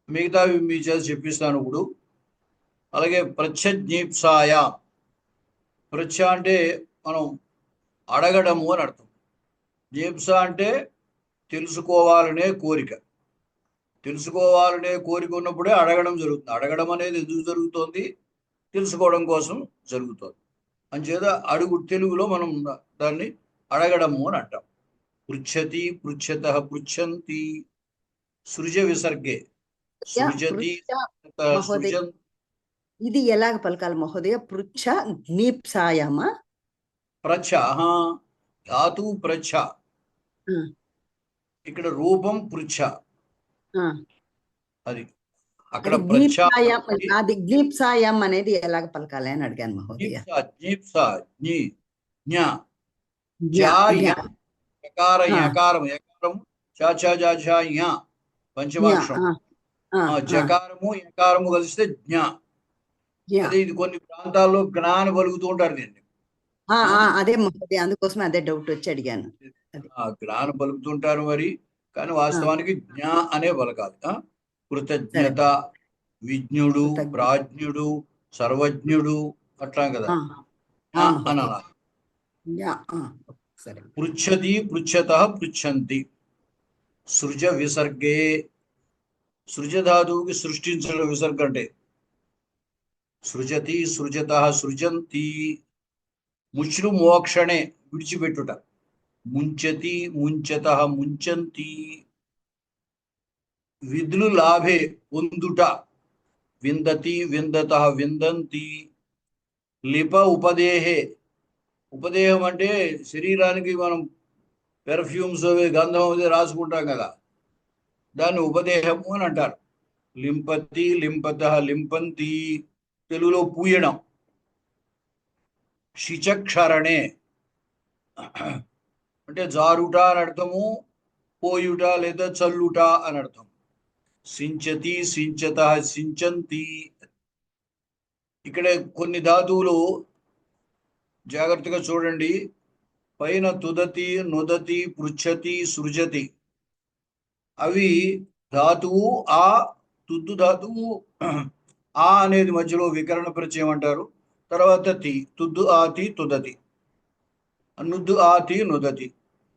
మిగతావి మీ చేత చెప్పిస్తాను ఇప్పుడు. అలాగే ప్రచ్ఛజ్ఞీప్సాయ. ప్రచ్ఛ అంటే మనం అడగడము అని అర్థం. జ్ఞీప్స అంటే తెలుసుకోవాలనే కోరిక. తెలుసుకోవాలనే కోరిక ఉన్నప్పుడే అడగడం జరుగుతుంది. అడగడం అనేది ఎందుకు జరుగుతోంది? తెలుసుకోవడం కోసం జరుగుతుంది. అంచేత అడుగు, తెలుగులో మనం దాన్ని అడగడము అని అంటాం. పృచ్ఛతి, పృచ్ఛత, పృచ్ఛంతి. సృజ విసర్గే. సృజతి, సృజన్. ఇది ఎలాగ పలకాలి మహోదయ? పృచ్ఛ జ్ఞీప్సాయమా? ప్రచ్ఛ, ధాతు ప్రచ్ఛ. ఇక్కడ రూపం పృచ్ఛ. అది అక్కడ అది జ్ఞీప్సాయం అనేది ఎలాగ పలకాలి అని అడిగాను మహోదయ. పంచమాక్షరం. జకారము యకారము కలిస్తే జ్ఞ. అదే ఇది కొన్ని ప్రాంతాల్లో జ్ఞాని పలుకుతూ ఉంటారు దీన్ని. అదే మహోదయ, అందుకోసం అదే డౌట్ వచ్చి అడిగాను. జ్ఞానం పలుకుతుంటారు మరి, కానీ వాస్తవానికి జ్ఞ అనే పలకాలి. కృతజ్ఞత, విజ్ఞుడు, ప్రాజ్ఞుడు, సర్వజ్ఞుడు అట్లా కదా అనాలి. పృచ్ఛతి, పృచ్ఛత, పృచ్ఛంతి. సృజ విసర్గే. సృజ ధాతువుకి సృష్టించడం విసర్గ అంటే. సృజతి, సృజత, సృజంతి. ముచ్రు మోక్షణే, విడిచిపెట్టుట. ముంచతి, ముంచత, ముంచంతి. విద్లు లాభే, పొందుట. విందతి, విందత, విందంతి. లిప ఉపదేహే. ఉపదేహం అంటే శరీరానికి మనం పెర్ఫ్యూమ్స్ గంధం అది రాసుకుంటాం కదా, దాన్ని ఉపదేహము అని అంటారు. లింపతి, లింపత, లింపంతి. తెలుగులో పూయడం. శిచక్షరణే అంటే జారుట అని అర్థము, పోయుట లేదా చల్లుట అని అర్థం. సించతి, సించత, సించంతి. ఇక్కడ కొన్ని ధాతువులు జాగ్రత్తగా చూడండి. పైన తుదతి, నుదతి, పృచ్ఛతి, సృజతి అవి ధాతువు ఆ. తుద్దు ధాతువు ఆ అనేది మధ్యలో వికరణ ప్రత్యయం అంటారు. తర్వాత తి, తుద్దు ఆతి, తుదతి. నుద్దు ఆతి, నుదతి.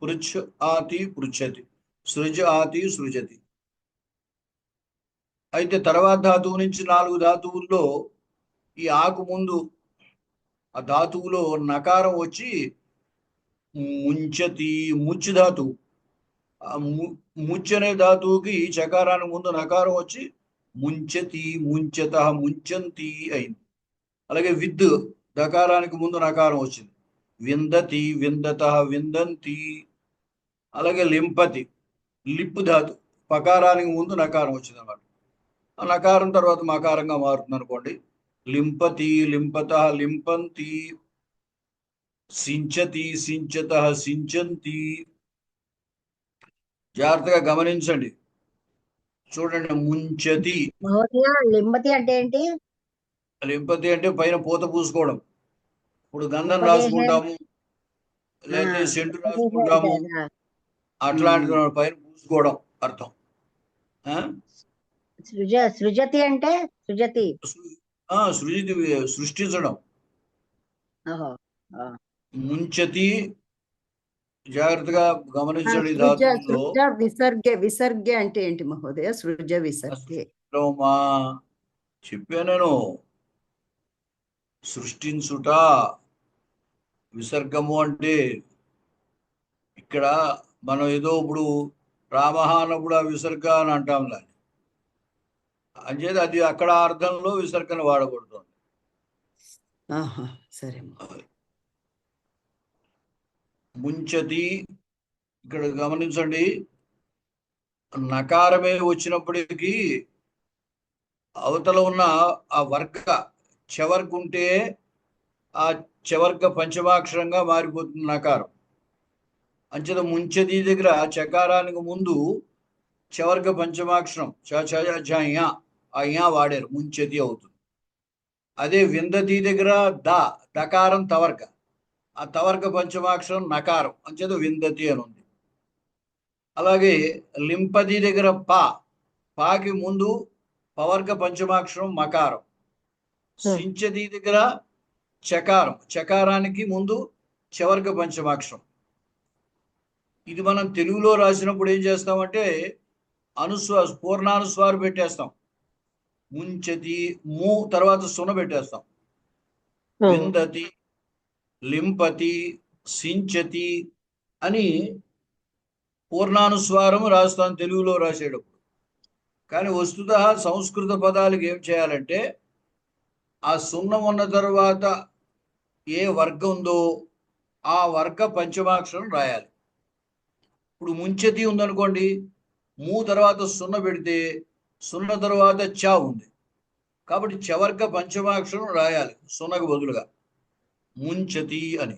పృచ్ఛ ఆతి, పృచ్ఛతి. సృజ ఆతి, సృజతి. అయితే తర్వాత ధాతువు నుంచి 4 ధాతువుల్లో ఈ ఆకు ముందు ఆ ధాతువులో నకారం వచ్చి ముంచతి, ముచ్చు ధాతువు. ముచ్చు అనే ధాతువుకి చకారానికి ముందు నకారం వచ్చి ముంచతి, ముంచత, ముంచంతి అయింది. అలాగే విద్ దకారానికి ముందు నకారం వచ్చింది. విందతి, విందత, విందంతి. అలాగే లింపతి, లిప్పు ధాతు, పకారానికి ముందు నకారం వచ్చింది అన్నమాట. ఆ నకారం తర్వాత మకారంగా మారుతుంది అనుకోండి. లింపతి, లింపత, లింపంతి. సించతి, సించత, సించంతి. జాగ్రత్తగా గమనించండి, చూడండి. ముంచతి, మహోదయ లింబతి అంటే ఏంటి? లింపతి అంటే పైన పూత పూసుకోవడం. ఇప్పుడు గంధం ఉపదేశం. రాసుకుంటాము, లేకపోతే సెంటు రాసుకుంటాము, అట్లాంటి పైన పూసుకోవడం అర్థం. సృజతి అంటే సృజతి, సృజితి, సృష్టించడం. ఓహో. ముంచతి, జాగ్రత్తగా గమనించండి. సృజ, ధాతువుల్లో సృజ, విసర్గే. విసర్గే అంటే ఏంటి మహోదయ? సృజ, విసర్గే. మా చెప్పాను, సృష్టించుట. విసర్గము అంటే ఇక్కడ మనం ఏదో ఇప్పుడు రామహ అన్నప్పుడు ఆ విసర్గ అని అంటాం దాన్ని. అంచేది అది అక్కడ అర్థంలో విసర్గను వాడబడుతుంది. సరే. ముంచతి, ఇక్కడ గమనించండి, నకారమే వచ్చినప్పటికీ అవతల ఉన్న ఆ వర్గ చవర్గ ఉంటే ఆ చవర్గ పంచమాక్షరంగా మారిపోతుంది నకారం. అంచేత ముంచతి దగ్గర చకారానికి ముందు చవర్గ పంచమాక్షరం అయ్యా వాడారు, ముంచతి అవుతుంది. అదే విందతి దగ్గర దకారం తవర్గ, ఆ తవర్గ పంచమాక్షరం నకారం, అంచేత విందతి అని ఉంది. అలాగే లింపది దగ్గర పాకి ముందు పవర్గ పంచమాక్షరం మకారం. సించతి దగ్గర చకారం, చకారానికి ముందు చవర్గ పంచమాక్షరం. ఇది మనం తెలుగులో రాసినప్పుడు ఏం చేస్తామంటే పూర్ణానుస్వారు పెట్టేస్తాం. ముంచతి, ము తర్వాత సున పెట్టేస్తాం. విందతి, లింపతి, సించతి అని పూర్ణానుస్వారం రాస్తాం తెలుగులో రాసేటప్పుడు. కానీ వస్తుత సంస్కృత పదాలకు ఏం చేయాలంటే ఆ సున్నం ఉన్న తర్వాత ఏ వర్గం ఉందో ఆ వర్గ పంచమాక్షరం రాయాలి. ఇప్పుడు ముంచతి ఉందనుకోండి, మూ తర్వాత సున్న పెడితే సున్న తర్వాత చ ఉంది కాబట్టి చవర్గ పంచమాక్షరం రాయాలి సున్నకు బదులుగా, ముంచతి అని.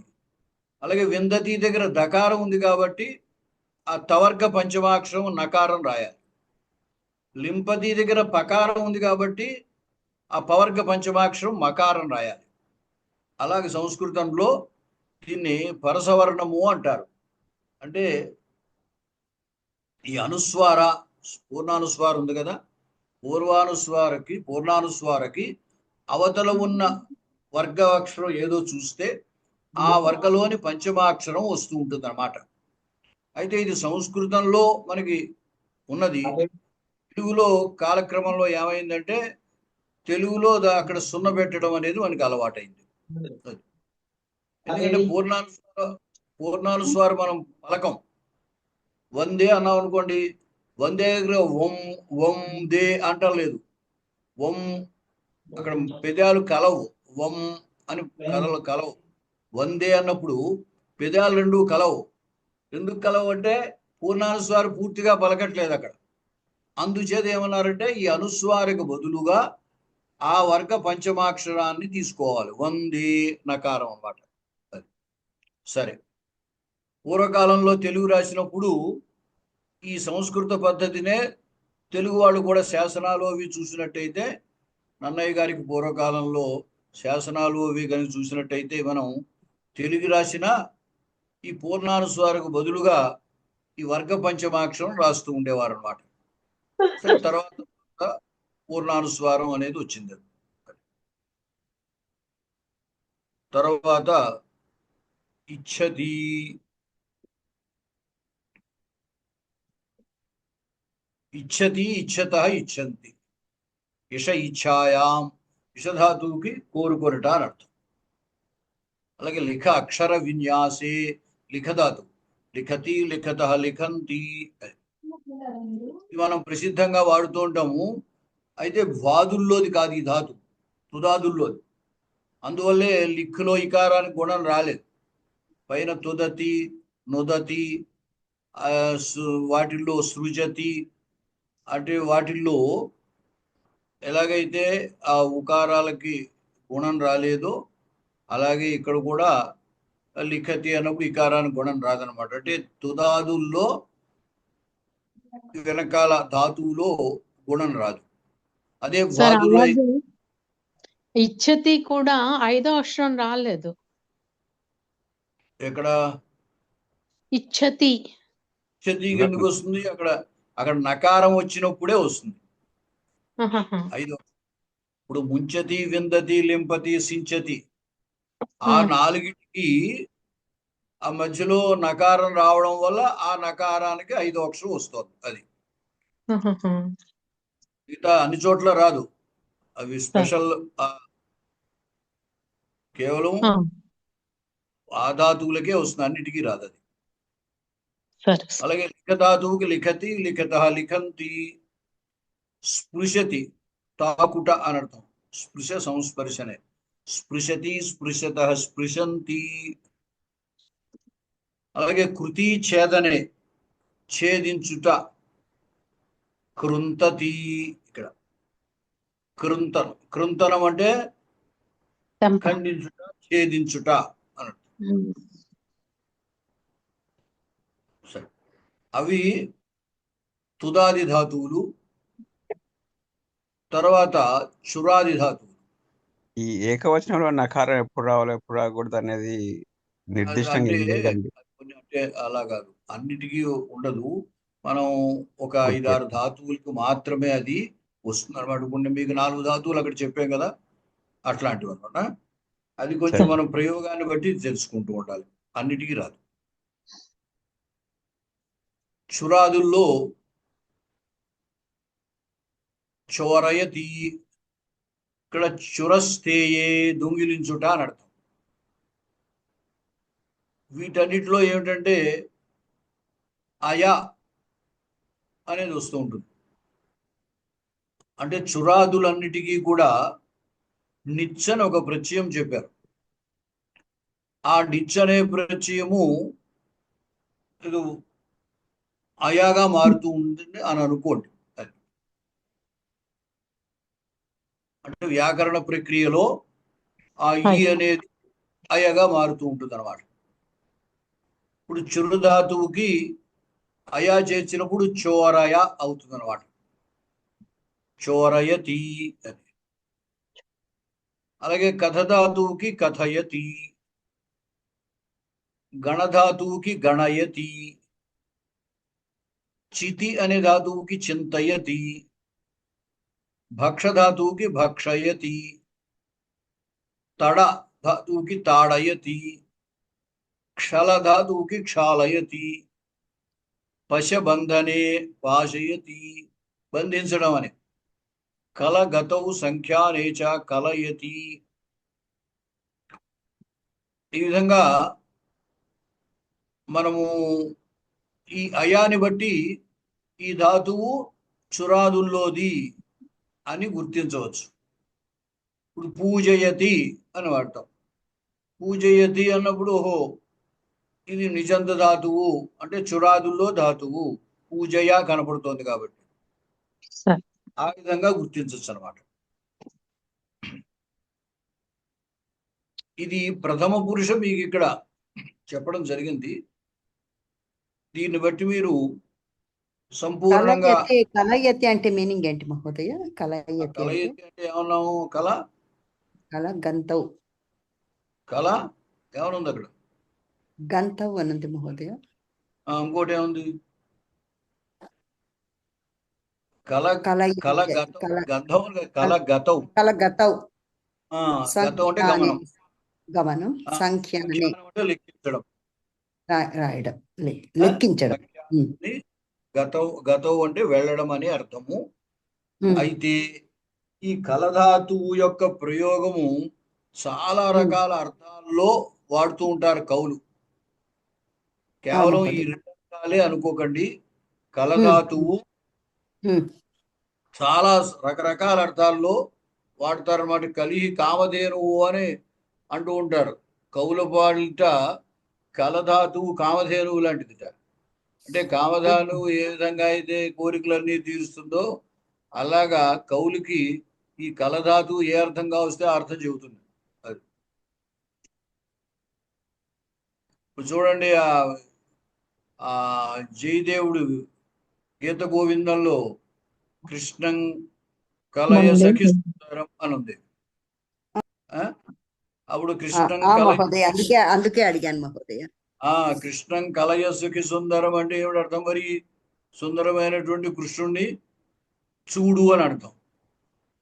అలాగే విందతి దగ్గర దకారం ఉంది కాబట్టి ఆ తవర్గ పంచమాక్షరం నకారం రాయాలి. లింపతి దగ్గర పకారం ఉంది కాబట్టి ఆ పవర్గ పంచమాక్షరం మకారం రాయాలి. అలాగే సంస్కృతంలో దీన్ని పరసవర్ణము అంటారు. అంటే ఈ అనుస్వార, పూర్ణానుస్వారం ఉంది కదా, పూర్ణానుస్వారకి అవతల ఉన్న వర్గ అక్షరం ఏదో చూస్తే ఆ వర్గలోని పంచమాక్షరం వస్తూ ఉంటుంది అన్నమాట. అయితే ఇది సంస్కృతంలో మనకి ఉన్నది. తెలుగులో కాలక్రమంలో ఏమైందంటే తెలుగులో అక్కడ సున్న పెట్టడం అనేది మనకి అలవాటైంది. ఎందుకంటే పూర్ణానుస్వారం మనం పలకం. వందే అన్నాం అనుకోండి, వందే దగ్గర వం దే అంటలేదు. వం అక్కడ పెదాలు కలవు, వం అని కలవు. వందే అన్నప్పుడు పెదాలు రెండు కలవు. ఎందుకు కలవు అంటే పూర్ణానుస్వారం పూర్తిగా పలకట్లేదు అక్కడ. అందుచేత ఏమన్నారంటే ఈ అనుస్వారకు బదులుగా ఆ వర్గ పంచమాక్షరాన్ని తీసుకోవాలి, వందే నకారం అన్నమాట. సరే, పూర్వకాలంలో తెలుగు రాసినప్పుడు ఈ సంస్కృత పద్ధతినే తెలుగు వాళ్ళు కూడా శాసనాలు అవి చూసినట్టయితే, నన్నయ్య గారికి పూర్వకాలంలో శాసనాలు అవి కనుక చూసినట్టయితే మనం తెలుగు రాసిన ఈ పూర్ణానుస్వారకు బదులుగా ఈ వర్గ పంచమాక్షరం రాస్తూ ఉండేవారు అన్నమాట. సరే, తర్వాత పూర్ణానుస్వారం అనేది వచ్చింది. తర్వాత ఇచ్చతి, ఇచ్చతి, ఇచ్చత, ఇచ్చంతి. ఇష ఇచ్ఛాయాం, ఇషధాతువుకి కోరుకొనట అని అర్థం. అలాగే లిఖ అక్షర విన్యాసే, లిఖధాతు, లిఖతి, లిఖత, లిఖంతి మనం ప్రసిద్ధంగా వాడుతూ ఉంటాము. అయితే వాదుల్లోది కాదు ఈ ధాతు, తుదాదుల్లోది. అందువల్లే లిఖ్లో ఇకారానికి గుణం రాలేదు. పైన తుదతి, నుదతి, వాటిల్లో సృజతి, అంటే వాటిల్లో ఎలాగైతే ఆ ఉకారాలకి గుణం రాలేదో అలాగే ఇక్కడ కూడా లిఖతి అన్నప్పుడు ఇకారానికి గుణం రాదనమాట. అంటే తుదాదుల్లో వెనకాల ధాతువులో గుణం రాదు. అదే సార్ వాదుల్లో అలాగే ఇచ్చతి కూడా 5వ అక్షరం రాలేదు. ఎక్కడ ఇచ్చతి ఇచ్చతికి ఎందుకు వస్తుంది? అక్కడ నకారం వచ్చినప్పుడే వస్తుంది. ఐదో ఇప్పుడు ముంచతి, విందతి, లింపతి, సించతి ఆ నాలుగిటికి ఆ మధ్యలో నకారం రావడం వల్ల ఆ నకారానికి 5వ అక్షరం వస్తుంది. అది మిగతా అన్ని చోట్ల రాదు. అవి స్పెషల్, కేవలం ఆ ధాతువులకే వస్తుంది, అన్నిటికీ రాదు అది. అలాగే లిఖధాతువుకి లిఖతి, లిఖత, లిఖంతి, స్పృశతి తాకుట అనర్థం. స్పృశ సంస్పర్శనే. స్పృశతి, స్పృశత, స్పృశంతి. అలాగే కృతి ఛేదనే, ఛేదించుట. కృంతతి, ఇక్కడ కృంతనం. కృంతనం అంటే ఖండించుట, ఛేదించుట అన్నట్టు. సరే, అవి తుదాది ధాతువులు. తర్వాత చురాది ధాతువులు. ఈ ఏకవచనంలో నకారం ఎప్పుడు రావాలి ఎప్పుడు రాకూడదు అనేది నిర్దిష్టంగా లేదండి. అంటే అలా కాదు, అన్నిటికీ ఉండదు. మనం ఒక 5-6 ధాతువులకు మాత్రమే అది వస్తుంది అనమాట. ఇప్పుడు మీకు 4 ధాతువులు అక్కడ చెప్పాం కదా, అట్లాంటివి అనమాట. అది కొంచెం మనం ప్రయోగాన్ని బట్టి తెలుసుకుంటూ ఉండాలి, అన్నిటికీ రాదు. చురాదుల్లో చోరయతి, ఇక్కడ చురస్తేయే, దొంగిలించుట అని అర్థం. వీటన్నిటిలో ఏమిటంటే అయా అనేది వస్తూ ఉంటుంది. అంటే చురాదులన్నిటికీ కూడా నిచ్చని ఒక ప్రత్యయం చెప్పారు. ఆ నిచ్చనే ప్రత్యయము ఇది అయాగా మారుతూ ఉంటుంది అని అనుకోండి. అంటే వ్యాకరణ ప్రక్రియలో ఆ ఈ అనేది అయగా మారుతూ ఉంటుంది అన్నమాట. ఇప్పుడు చురుధాతువుకి అయా చేర్చినప్పుడు చోరయ అవుతుంది అనమాట. చోరయతి అని. అలాగే కథధాతువుకి కథయతి, గణధాతువుకి గణయతి, చితి అనే ధాతువుకి చింతయతి, భక్షధాతువుకి భక్షయతి, తడ ధాతువుకి తాడయతి, క్షలధాతువుకి క్షాళయతి, పశబంధనే పాశయతి, బంధించడం అని. కలగతౌ సంఖ్యానేచ కలయతి. ఈ విధంగా మనము ఈ అయాని బట్టి ఈ ధాతువు చురాదుల్లోది అని గుర్తించవచ్చు. ఇప్పుడు పూజయతి అని వాడతాం. పూజయతి అన్నప్పుడు ఓహో ఇది నిజంత ధాతువు, అంటే చురాదుల్లో ధాతువు పూజయ కనపడుతోంది కాబట్టి ఆ విధంగా గుర్తించవచ్చు అనమాట. ఇది ప్రథమ పురుషం మీకు ఇక్కడ చెప్పడం జరిగింది. దీన్ని బట్టి మీరు సంపూర్ణంగా కలయతి అంటే మీనింగ్ ఏంటి మహోదయ? కలయతి అంటే ఏమన్నాము? కళ గంతవ్, కళ ఏమనుంది అక్కడ? గంతవ్ అనుంది మహోదయ. ఇంకోటి ఏముంది? కళ గతం అంటే గమనం. గమనం సంఖ్యానే అంటే లెక్కించడం, రాయడం, లెక్కించడం. గతం అంటే వెళ్ళడం అని అర్థము. అయితే ఈ కలధాతువు యొక్క ప్రయోగము చాలా రకాల అర్థాల్లో వాడుతూ ఉంటారు కవులు. కేవలం ఈ 2 అర్థాలే అనుకోకండి. కలధాతువు చాలా రకరకాల అర్థాల్లో వాడతారన్నమాట. కలిహి కామధేనువు అని అంటూ ఉంటారు. కవుల పాలిట కలధాతువు కామధేనువు లాంటిదిట. అంటే కామధానువు ఏ విధంగా అయితే కోరికలన్నీ తీరుస్తుందో అలాగా కౌలుకి ఈ కలధాతువు ఏ అర్థంగా వస్తే ఆ అర్థం చెబుతుంది. అది ఇప్పుడు చూడండి, ఆ జయదేవుడు గీత గోవిందంలో కృష్ణం కలయ సఖి సుందరం అని ఉంది. అప్పుడు కృష్ణం మహోదయ, అందుకే అడిగాను మహోదయ. కృష్ణం కలయ సఖి సుందరం అంటే ఏమిటి అర్థం? మరి సుందరమైనటువంటి కృష్ణుణ్ణి చూడు అని అర్థం,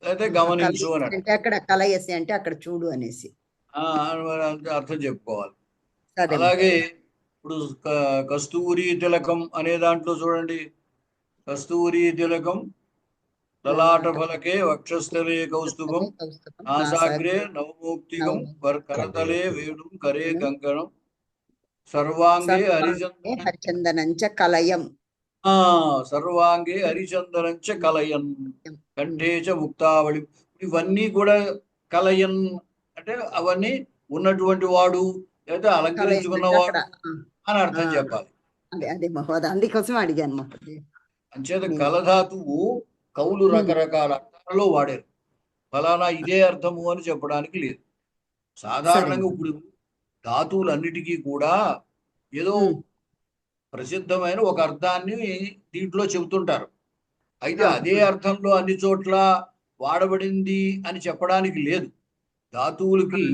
అయితే గమనించు అని అర్థం. అంటే అక్కడ కలయసి అంటే అక్కడ చూడు అనేసి అర్థం చెప్పుకోవాలి. అలాగే ఇప్పుడు కస్తూరి తిలకం అనే దాంట్లో చూడండి, కస్తూరి తిలకం లలాట ఫలకే వక్షస్థలే కౌస్తుభం నాసాగ్రే నవమౌక్తికం కరతలే వేణుం కరే కంకణం సర్వాంగే హరిచందనంచ కలయం, సర్వాంగే హరిచందనంచ కలయన్ కంఠే చ ముక్తావళి. ఇవన్నీ కూడా కలయన్ అంటే అవన్నీ ఉన్నటువంటి వాడు లేదా అలంకరించుకున్నవాడు అని అర్థం చెప్పాలి. అదే మహోదయ, అందుకోసం అడిగాను మహోదయ. అంచేత కలధాతువు కవులు రకరకాల అర్థాలలో వాడారు. ఫలానా ఇదే అర్థము అని చెప్పడానికి లేదు. సాధారణంగా ఇప్పుడు ధాతువులన్నిటికీ కూడా ఏదో ప్రసిద్ధమైన ఒక అర్థాన్ని దీంట్లో చెబుతుంటారు. అయితే అదే అర్థంలో అన్ని చోట్ల వాడబడింది అని చెప్పడానికి లేదు. ధాతువులకి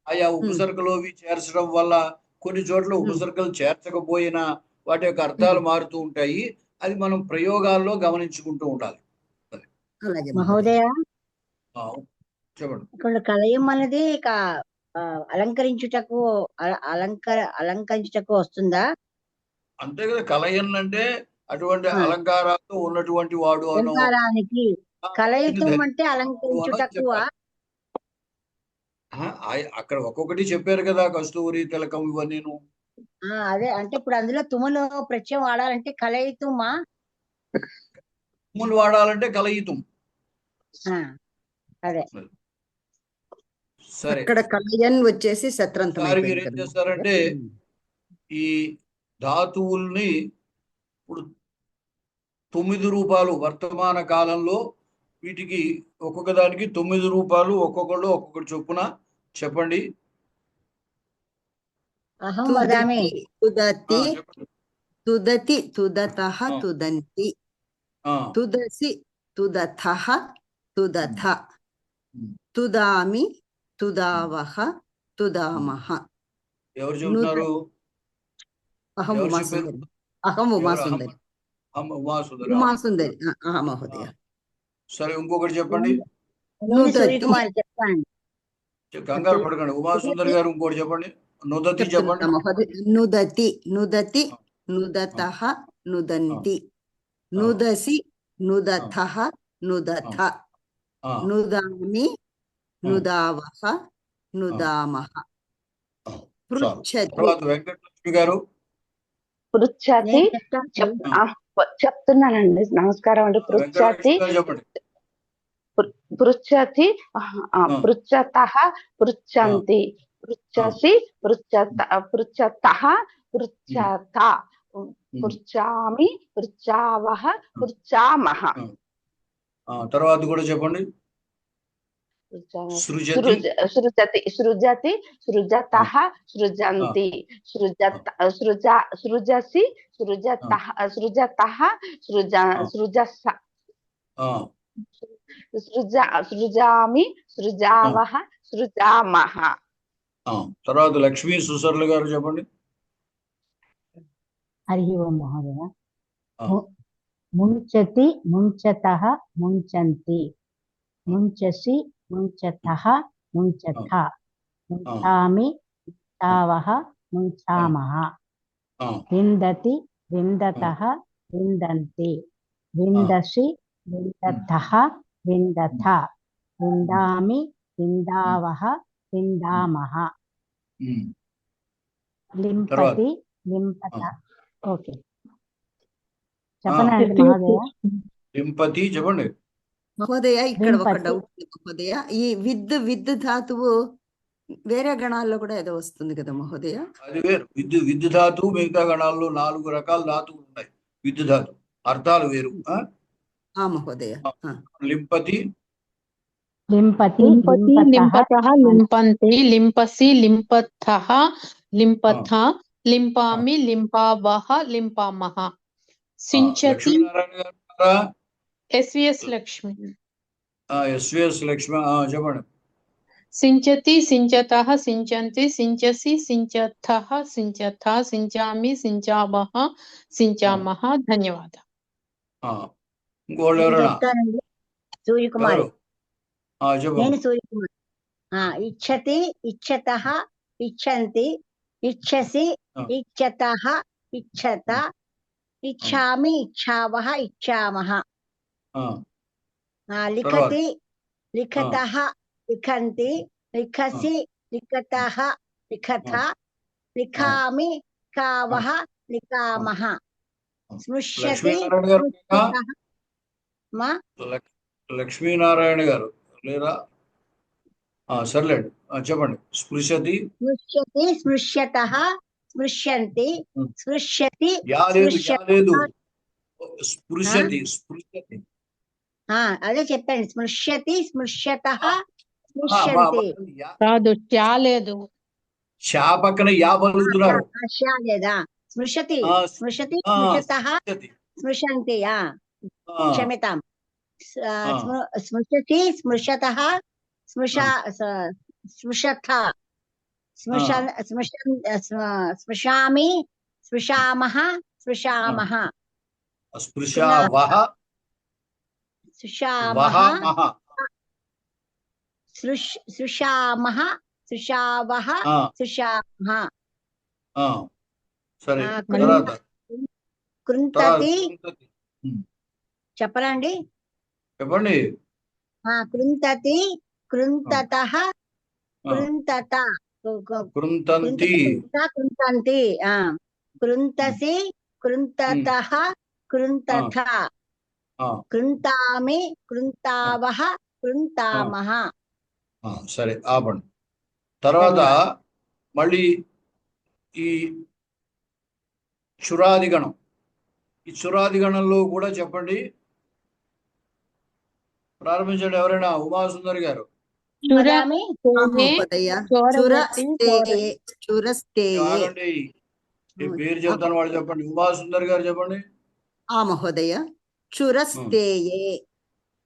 ఆయా ఉపసర్గలోవి చేర్చడం వల్ల కొన్ని చోట్ల ఉపసర్గలు చేర్చకపోయినా వాటి యొక్క అర్థాలు మారుతూ ఉంటాయి. అది మనం ప్రయోగాల్లో గమనించుకుంటూ ఉండాలి. మహోదయ, చెప్పండి. ఇక్కడ కలయం అనేది అలంకరించుటకు అలంకరించుటకు వస్తుందా? అంతే కదా, కలయన్ అంటే అటువంటి అలంకారాలతో ఉన్నటువంటి వాడు అలంకారానికి. కలయితం అంటే అలంకరించుటకు. అక్కడ ఒక్కొక్కటి చెప్పారు కదా, కస్తూరి తిలకం ఇవన్నీ. అదే అంటే ఇప్పుడు అందులో తుములు ప్రత్యయం వాడాలంటే కలయితుమా? తుములు వాడాలంటే కలయితం. అదే సరే. ఇక్కడ కలయన్ వచ్చేసి శత్రంతం. మీరు ఏం చేస్తారంటే ఈ ధాతువుల్ని ఇప్పుడు 9 రూపాలు వర్తమాన కాలంలో వీటికి ఒక్కొక్క దానికి 9 రూపాలు ఒక్కొక్కళ్ళు ఒక్కొక్కటి చొప్పున చెప్పండి. అహం వదామి. తుదతి తుదతి తుదతః తుదంతి తుదసి తుదథః తుదథ తుదామి తుదావహ తుదామహ. ఎవరు చెబుతున్నారు? అహం ఉమాసుందరి. అహం ఉమాసుందరి. ఉమాసుందరి మహోదయ. సరే, ఇంకొకటి చెప్పండి. కంగారు పడకండి. ఉమాసుందరి గారు ఇంకోటి చెప్పండి. నుదతి చెప్పండి. నుదతి నుదతి నుదతః నుదంతి నుదసి నుదథః నుదథ నుదామి నుదావహ నుదామహ. పృచ్ఛతి. వెంకటలక్ష్మి గారు పృచ్ఛతి చెప్తున్నానండి. నమస్కారం అండి. పృచ్ఛతి పృచ్ఛతి పృచ్ఛతః పృచ్ఛంతి పృచ్ఛసి పృచ్ఛతః పృచ్ఛత పృచ్ఛామి పృచ్ఛావహ పృచ్ఛామహ. తర్వాత కూడా చెప్పండి. సృజతి సృజతి సృజతః సృజంతి సృజసి సృజతః సృజస సృజామి సృజావహ సృజామహ. తర్వాత లక్ష్మీ సుసర్ల గారు చెప్పండి. హరి ఓం మహోదయ. ముంచతి ముంచతః ముంచంతి ముంచసి ముంచతః ముంచథ ముంచామి ముంచావహ ముంచామహ. విందతి విందతః విందంతి విందసి విందథః విందథ విందామి విందావహ విందామహ. లింపతి లింపత. ఓకే, చెప్పండి మహోదయ. లింపతి చెప్పండి మహోదయ. ఇక్కడ ఒక డౌట్ మహోదయ. ఈ విద్ ధాతువు వేరే గణాల్లో కూడా ఏదో వస్తుంది కదా మహోదయ. అది వేరు. విద్యు ధాతు మిగతా గణాల్లో 4 రకాల ధాతువులు ఉన్నాయి. విద్యు ధాతు అర్థాలు వేరు. మహోదయ. లింపతి లింపతి లింపతి లింపతః లింపతః లింపంతి లింపసి లింపథః లింపథ లింపామి లింపావహ లింపామహ. సించతి లక్ష్మీనారాయణ గారు ఉన్నారా? ఎస్విఎస్ లక్ష్మి. ఎస్విఎస్ లక్ష్మి చెప్పండి. సించతి సించతః సించంతి సించసి సించథః సించథ సించామి సించావహ సించామహ. ధన్యవాద. ఇంకోళ్ళు ఎవరైనా? చెప్తానండి. సూర్యకుమారి. నేను సూర్యకుమారి. ఇచ్చతి ఇచ్చతః ఇచ్చంతి ఇచ్చసి ఇచ్చతః ఇచ్చత ఇచ్చామి ఇచ్చావహ ఇచ్చామహ. లిఖతి లిఖతః లిఖంతి లిఖసి లిఖతః లిఖథ లిఖామి లిఖావహ లిఖామహ. స్పృశ్యతి లక్ష్మీనారాయణ గారు లేరా? సర్లేండి, చెప్పండి. స్పృశతి స్పృశ్యతి స్పృశ్యతః స్పృశ్యంతి స్పృశ్యతి స్పృశతి స్పృశతి. అదే చెప్పండి. స్పృశ్యతి స్పృశ్యతః స్పృశ్యంతి. కాదు, లేదు. షా పక్కన యా పలుకుతున్నారు. షా లేదా? స్పృశతి స్పృశతి స్పృశతః స్పృశంతి. క్షమ్యతాం. స్పృశతి స్పృశతః స్పృశథ స్పృశామి స్పృశామః స్పృశామః స్పృశావహ స్పృశామః స్పృశామః స్పృశావహ స్పృశామః. సరే. కృంతతి చెప్పరండి. చెప్పండి. కృంతతి కృంతతః కృంతత కృంతంతి కృంతంతి. కృంతసి కృంతతః కృంతథ కృంతామి కృంతావహ కృంతామహ. సరే, ఆపండి. తర్వాత మళ్ళీ ఈ చురాదిగణం. ఈ చురాదిగణంలో కూడా చెప్పండి. ప్రారంభించండి ఎవరైనా. ఉమాసుందరి గారు. ఈ పేరు చెప్తాను, వాళ్ళు చెప్పండి. ఉమాసుందరి గారు చెప్పండి. మహోదయ. చురస్తేయే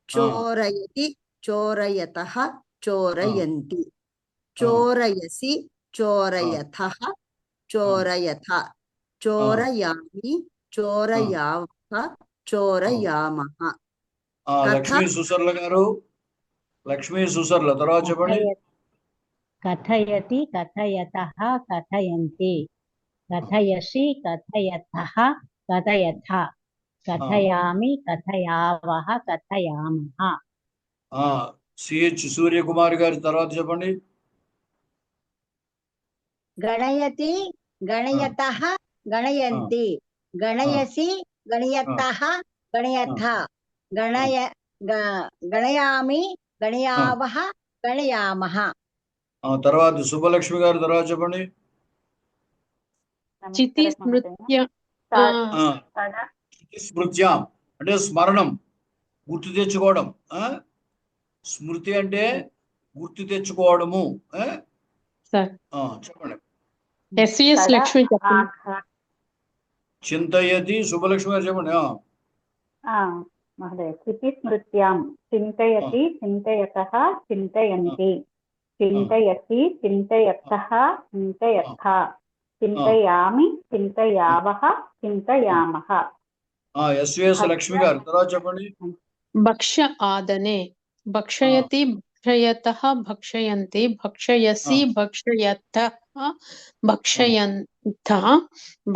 చోరయతి చోరయతః చోరయంతి చోరయసి చోరయథః చోరయథ చోరయామి చోరయావః చోరయామః. లక్ష్మీ సుసర్ల గారు. లక్ష్మీ సుసర్ల తర్వాత చెప్పండి. కథయతి కథయతః కథయంతి కథయసి కథయథః కథయథ కథయామి కథయావః కథయామః. సిహెచ్ సూర్యకుమార్ గారి తర్వాత చెప్పండి. గణయతి గణయతః గణయంతి గణయసి గణయతః గణయథ గణయామి గణయావః గణయామః. తర్వాత సుబ్బలక్ష్మి గారు తర్వాత చెప్పండి. చితి స్మృత్యాం అంటే స్మరణం, గుర్తు తెచ్చుకోవడం. స్మృతి అంటే గుర్తు తెచ్చుకోవడము. చెప్పండి. ఎస్విఎస్ లక్ష్మి చెప్పండి. చింతయతి సుబ్బలక్ష్మి గారు చెప్పండి. మహోదయ. చితి స్మృత్యాం చింతయతి చింతయతః చింతయంతి చింతయసి చింతయతః చింతయథ చింతయామి చింతయావః చింతయామః. ఎస్విఎస్ లక్ష్మి గారు తర్వాత చెప్పండి. భక్ష ఆదనే భక్షయతి భక్షయతః భక్షయంతి భక్షయసి భక్షయతః భక్షయంత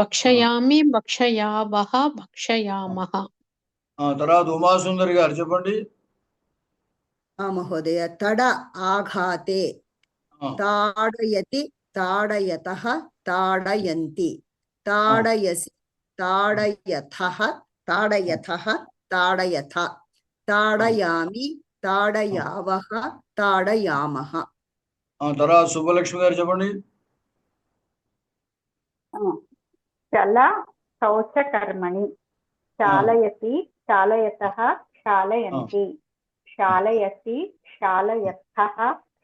భక్షయామి భక్షయావః భక్షయామః. తర్వాత ఉమాసుందరి గారు చెప్పండి. మహోదయ. తడ ఆఘాతే తాడయతి తాడయతః తాడయంతి తాడయసి తాడయథః తాడయథః తాడయథ తాడయామి తాడయావః తాడయామః. తర్వాత సుబ్బలక్ష్మి గారు చెప్పండి. చల శౌచకర్మణి, చాలయతి చాలయతః చాలయంతి, శాలయసి శాలయత్తః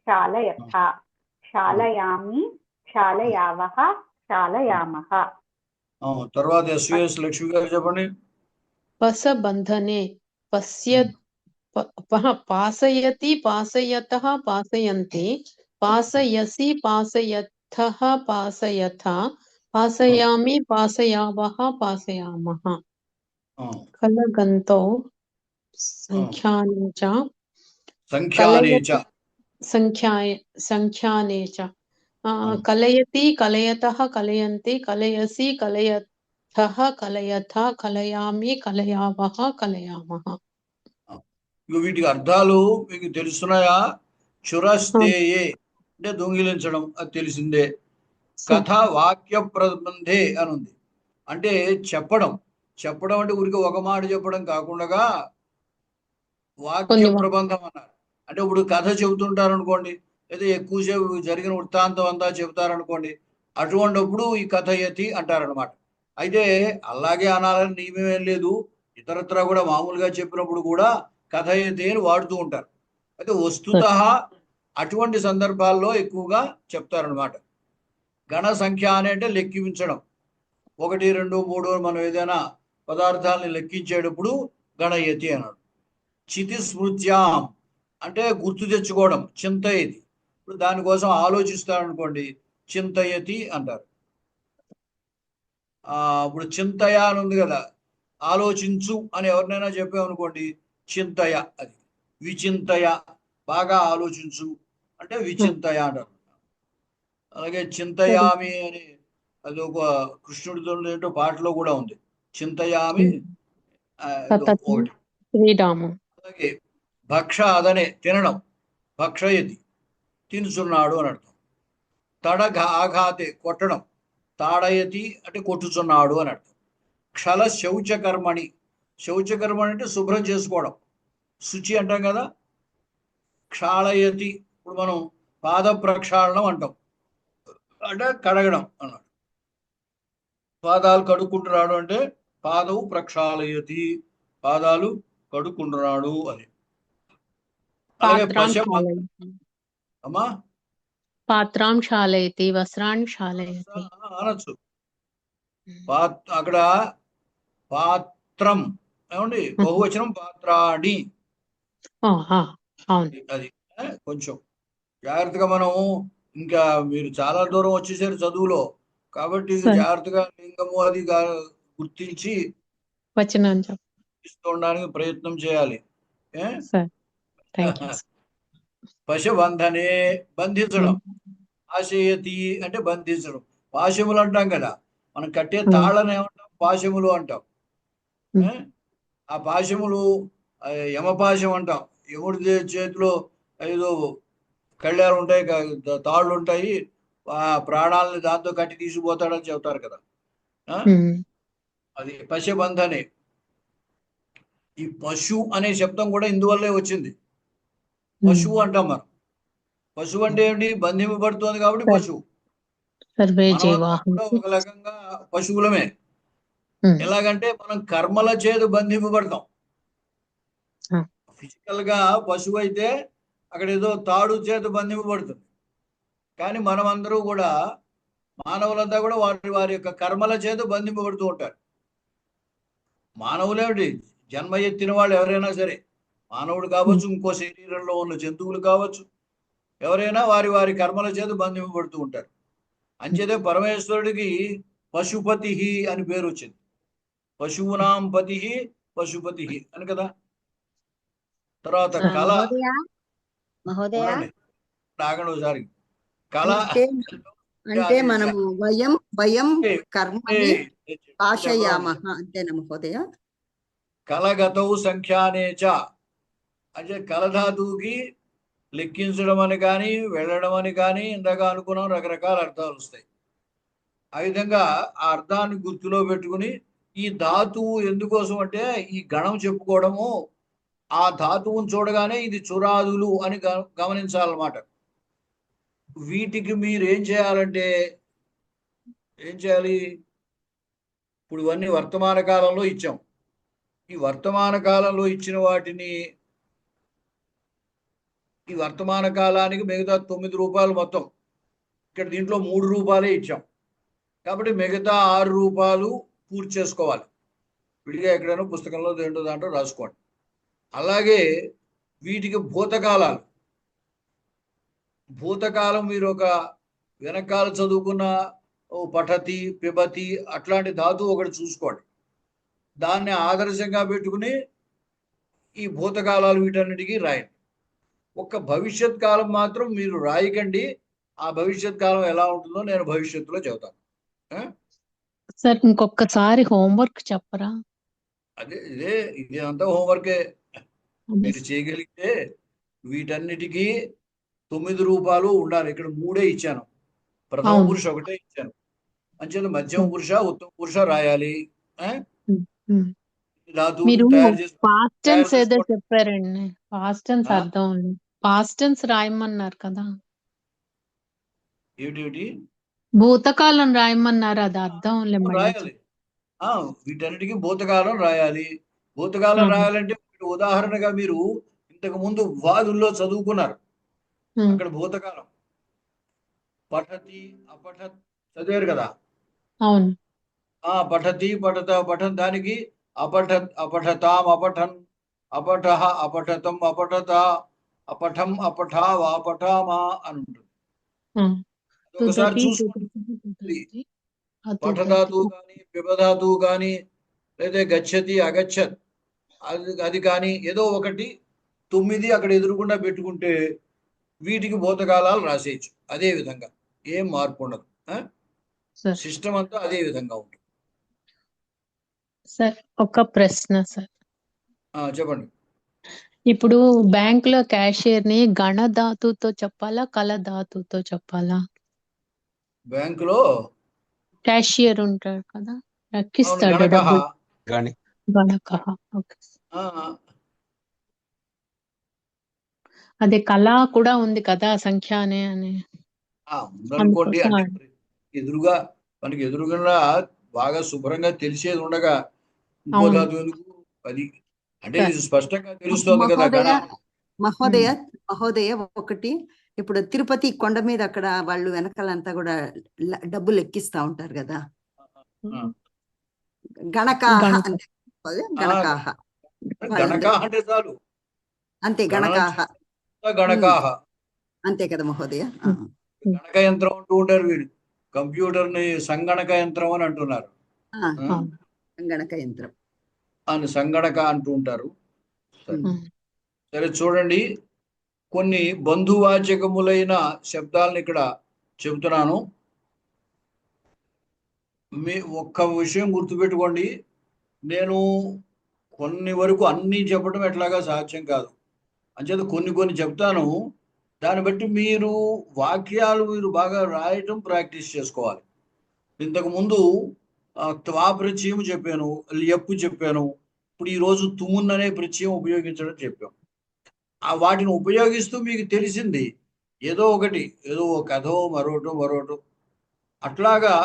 శాలయథ, శాలయామి శాలయావః శాలయామః. తర్వాత ఎస్విఎస్ లక్ష్మి గారు చెప్పండి. పసబంధనే పాసయతి పాసయతః పాసయంతి, పాసయసి పాసయథః పాసయథ, పాసయామి పాసయావః పాసయామః. కలగంతో సంఖ్యానే చ కలయతి కలయతః కలయంతి, కలయసి కలయథః కలయథ, కలయామి కలయావః కలయామః. వీటికి అర్థాలు మీకు తెలుస్తున్నాయా? చురస్తేయే అంటే దొంగిలించడం, అది తెలిసిందే. కథ వాక్య ప్రబంధే అని ఉంది, అంటే చెప్పడం. చెప్పడం అంటే ఊరికి ఒక మాట చెప్పడం కాకుండా వాక్య ప్రబంధం అన్నారు. అంటే ఇప్పుడు కథ చెబుతుంటారు అనుకోండి, లేదా ఎక్కువసేపు జరిగిన వృత్తాంతం అంతా చెబుతారనుకోండి, అటువంటిప్పుడు ఈ కథయతి అంటారనమాట. అయితే అలాగే అనాలని నియమేం లేదు, ఇతరత్రా కూడా మామూలుగా చెప్పినప్పుడు కూడా కథయతి అని వాడుతూ ఉంటారు. అయితే వస్తుతః అటువంటి సందర్భాల్లో ఎక్కువగా చెప్తారనమాట. గణ సంఖ్య అంటే లెక్కించడం, 1, 2, 3 మనం ఏదైనా పదార్థాలని లెక్కించేటప్పుడు గణయతి అన్నాడు. చితి స్మృత్యాం అంటే గుర్తు తెచ్చుకోవడం, చింతయతి. ఇప్పుడు దానికోసం ఆలోచిస్తారనుకోండి, చింతయతి అంటారు. ఇప్పుడు చింతయ అని ఉంది కదా, ఆలోచించు అని ఎవరినైనా చెప్పామనుకోండి, చింతయ. అది విచింతయ, బాగా ఆలోచించు అంటే విచింతయ అంటారు. అలాగే చింతయామి అని అది ఒక కృష్ణుడితో ఏంటో పాటలో కూడా ఉంది, చింతయామి ఒకటి. అలాగే భక్ష అదనే తినడం, భక్షయతి తినుచున్నాడు అని అర్థం. తడఘ ఆఘాతే కొట్టడం, తాడయతి అంటే కొట్టుచున్నాడు అని అర్థం. క్షల శౌచకర్మణి, శౌచకర్మణి అంటే శుభ్రం చేసుకోవడం, శుచి అంటాం కదా. క్షాళయతి ఇప్పుడు మనం పాద ప్రక్షాళనం అంటాం, అంటే కడగడం అన్నాడు. పాదాలు కడుక్కుంటున్నాడు అంటే పాదవు ప్రక్షాళయతి, పాదాలు కడుక్కుంటున్నాడు అని. అలాగే అమ్మా పాత్రాం శాలయతి, వస్త్రాన్ని శాలయతి అనొచ్చు. అక్కడ పాత్రం ఏమండి, బహువచనం పాత్రాణి. అది కొంచెం జాగ్రత్తగా మనం, ఇంకా మీరు చాలా దూరం వచ్చేసారు చదువులో, కాబట్టి జాగ్రత్తగా లింగము అది గుర్తించి ఉండడానికి ప్రయత్నం చేయాలి. పశుబంధనే బంధించడం, పాశయతి అంటే బంధించడం. పాశములు అంటాం కదా, మనం కట్టే తాళ్ళని ఏమంటాం, పాశములు అంటాం. ఆ పాశములు యమపాశం అంటాం. యముడి చేతిలో ఏదో కళ్యాలు ఉంటాయి, తాళ్ళు ఉంటాయి, ఆ ప్రాణాలని దాంతో కట్టి తీసుకుపోతాడని చెబుతారు కదా. అది పశుబంధనే. ఈ పశు అనే శబ్దం కూడా ఇందువల్లే వచ్చింది. పశువు అంటాం మనం. పశువు అంటే ఏంటి, బంధింపబడుతోంది కాబట్టి పశువు. ఒక రకంగా పశువులమే. ఎలాగంటే మనం కర్మల చేదు బంధింపబడతాం. ఫిజికల్ గా పశువు అయితే అక్కడ ఏదో తాడు చేత బంధింపబడుతుంది. కానీ మనమందరూ కూడా, మానవులంతా కూడా వారి వారి యొక్క కర్మల చేత బంధింపబడుతూ ఉంటారు. మానవులేమిటి, జన్మ ఎత్తిన వాళ్ళు ఎవరైనా సరే, మానవుడు కావచ్చు, ఇంకో శరీరంలో ఉన్న జంతువులు కావచ్చు, ఎవరైనా వారి వారి కర్మల చేత బంధింపబడుతూ ఉంటారు. అంచేతే పరమేశ్వరుడికి పశుపతి అని పేరు వచ్చింది. పశువునాం పతి పశుపతి అని కదా. తర్వాత కళ, ఒకసారి కళ అంటే మనము వయం కర్మని ఆశయామః అంతేనా మహోదయ? కలగతౌ సంఖ్యానేచ అంటే కలధాతువుకి లెక్కించడం అని కానీ, వెళ్ళడం అని కానీ, ఇందాక అనుకున్నాం రకరకాల అర్థాలు వస్తాయి. ఆ విధంగా ఆ అర్థాన్ని గుర్తులో పెట్టుకుని, ఈ ధాతువు ఎందుకోసం అంటే ఈ గణం చెప్పుకోవడము, ఆ ధాతువును చూడగానే ఇది చురాదులు అని గమనించాలన్నమాట. వీటికి మీరు ఏం చేయాలంటే ఏం చేయాలి? ఇప్పుడు ఇవన్నీ వర్తమాన కాలంలో ఇచ్చాం. ఈ వర్తమాన కాలంలో ఇచ్చిన వాటిని ఈ వర్తమాన కాలానికి మిగతా 9 రూపాయలు మొత్తం, ఇక్కడ దీంట్లో 3 రూపాయలే ఇచ్చాం కాబట్టి మిగతా 6 రూపాయలు పూర్తి చేసుకోవాలి. విడిగా ఎక్కడైనా పుస్తకంలో దేంటో దాంట్లో రాసుకోండి. అలాగే వీటికి భూతకాలం మీరు ఒక వెనకాల చదువుకున్న పఠతి పిబతి అట్లాంటి ధాతువు ఒకటి చూసుకోండి. దాన్ని ఆదర్శంగా పెట్టుకుని ఈ భూతకాలాలు వీటన్నిటికీ రాయండి. ఒక్క భవిష్యత్ కాలం మాత్రం మీరు రాయకండి. ఆ భవిష్యత్ కాలం ఎలా ఉంటుందో నేను భవిష్యత్తులో చెబుతాను. సార్ ఇంకొకసారి హోంవర్క్ చెప్పరా? ఇదే అంతా హోంవర్కే. మీరు చేయగలిగితే వీటన్నిటికీ 9 రూపాయలు ఉండాలి. ఇక్కడ 3 ఇచ్చాను, ప్రథమ పురుష 1 ఇచ్చాను, అంచేత మధ్యమ పురుష ఉత్తమ పురుష రాయాలి. మీరు పాస్ట్ టెన్స్ ఏదో చెప్పారండి, పాస్ట్ టెన్స్ అర్థం ఉంది. పాస్ట్ టెన్స్ రాయమన్నారు కదా, ఏమిటి భూతకాలం రాయమన్నారు, అది అర్థం రాయాలి. వీటన్నిటికీ భూతకాలం రాయాలి. భూతకాలం రాయాలంటే ఉదాహరణగా మీరు ఇంతకు ముందు వాదుల్లో చదువుకున్నారు. అక్కడ భూతకాలం పఠతి అపఠత్ చదివారు కదా. అవును. పఠతి పఠత పఠన్, దానికి అపఠత్ అపఠతాం అపఠన్, అపఠః అపఠతం అపఠత, అపఠం అపఠా వాపఠామా అని ఉంటుంది. ఒకసారి చూసుకోండి. పఠధాతువు కానీ పిబధాతువు కానీ లేదా గచ్చతి అగచ్చత్ అది కానీ ఏదో ఒకటి 9 అక్కడ ఎదురుకుండా పెట్టుకుంటే వీటికి భూతకాలాలు రాసేయచ్చు. అదే విధంగా ఏం మార్పు ఉండదు. సిస్టమ్ అంతా అదే విధంగా ఉంటుంది. సార్ ఒక ప్రశ్న సార్. చెప్పండి. ఇప్పుడు బ్యాంక్ లో క్యాషియర్ ని గణధాతుతో చెప్పాలా కలధాతుతో చెప్పాలా? బ్యాంక్ లో క్యాషియర్ ఉంటాడు కదా, లెక్కిస్తాడు డబ్బులు. గణకః. ఓకే. అదే కళ కూడా ఉంది కదా, సంఖ్య అని ఉందనుకోండి. అంటే ఎదురుగా మనకి ఎదురుగా బాగా శుభ్రంగా తెలిసేది ఉండగా ఇంకో ధాతు ఎందుకు? అది అంటే స్పష్టంగా తెలుస్తోంది కదా. మహోదయ ఒకటి, ఇప్పుడు తిరుపతి కొండ మీద అక్కడ వాళ్ళు వెనకాలంతా కూడా డబ్బులు ఎక్కిస్తా ఉంటారు కదా, గణకాహ అంటే గణకాహ అంటే చాలు, అంతే. గణకాహ గణకాహ అంతే కదా మహోదయ. గణక యంత్రం అంటూ ఉంటారు వీడు, కంప్యూటర్ ని సంగణక యంత్రం అని అంటున్నారు. సంగణక యంత్రం అని సంగణక అంటూ ఉంటారు. సరే చూడండి, కొన్ని బంధువాచకములైన శబ్దాలను ఇక్కడ చెబుతున్నాను. మీ ఒక్క విషయం గుర్తుపెట్టుకోండి, నేను కొన్ని వరకు అన్నీ చెప్పడం ఎట్లాగా సాధ్యం కాదు. అంచేత కొన్ని చెప్తాను. దాన్ని బట్టి మీరు వాక్యాలు బాగా రాయటం ప్రాక్టీస్ చేసుకోవాలి. ఇంతకుముందు త్వా ప్రత్యయం చెప్పాను, ల్యప్పు చెప్పాను. ఇప్పుడు ఈరోజు తుమున్ అనే ప్రత్యయం ఉపయోగించడం చెప్పాం. వాటిని ఉపయోగిస్తూ మీకు తెలిసింది ఏదో ఒకటి, ఏదో ఒక కథో మరోటో అట్లాగా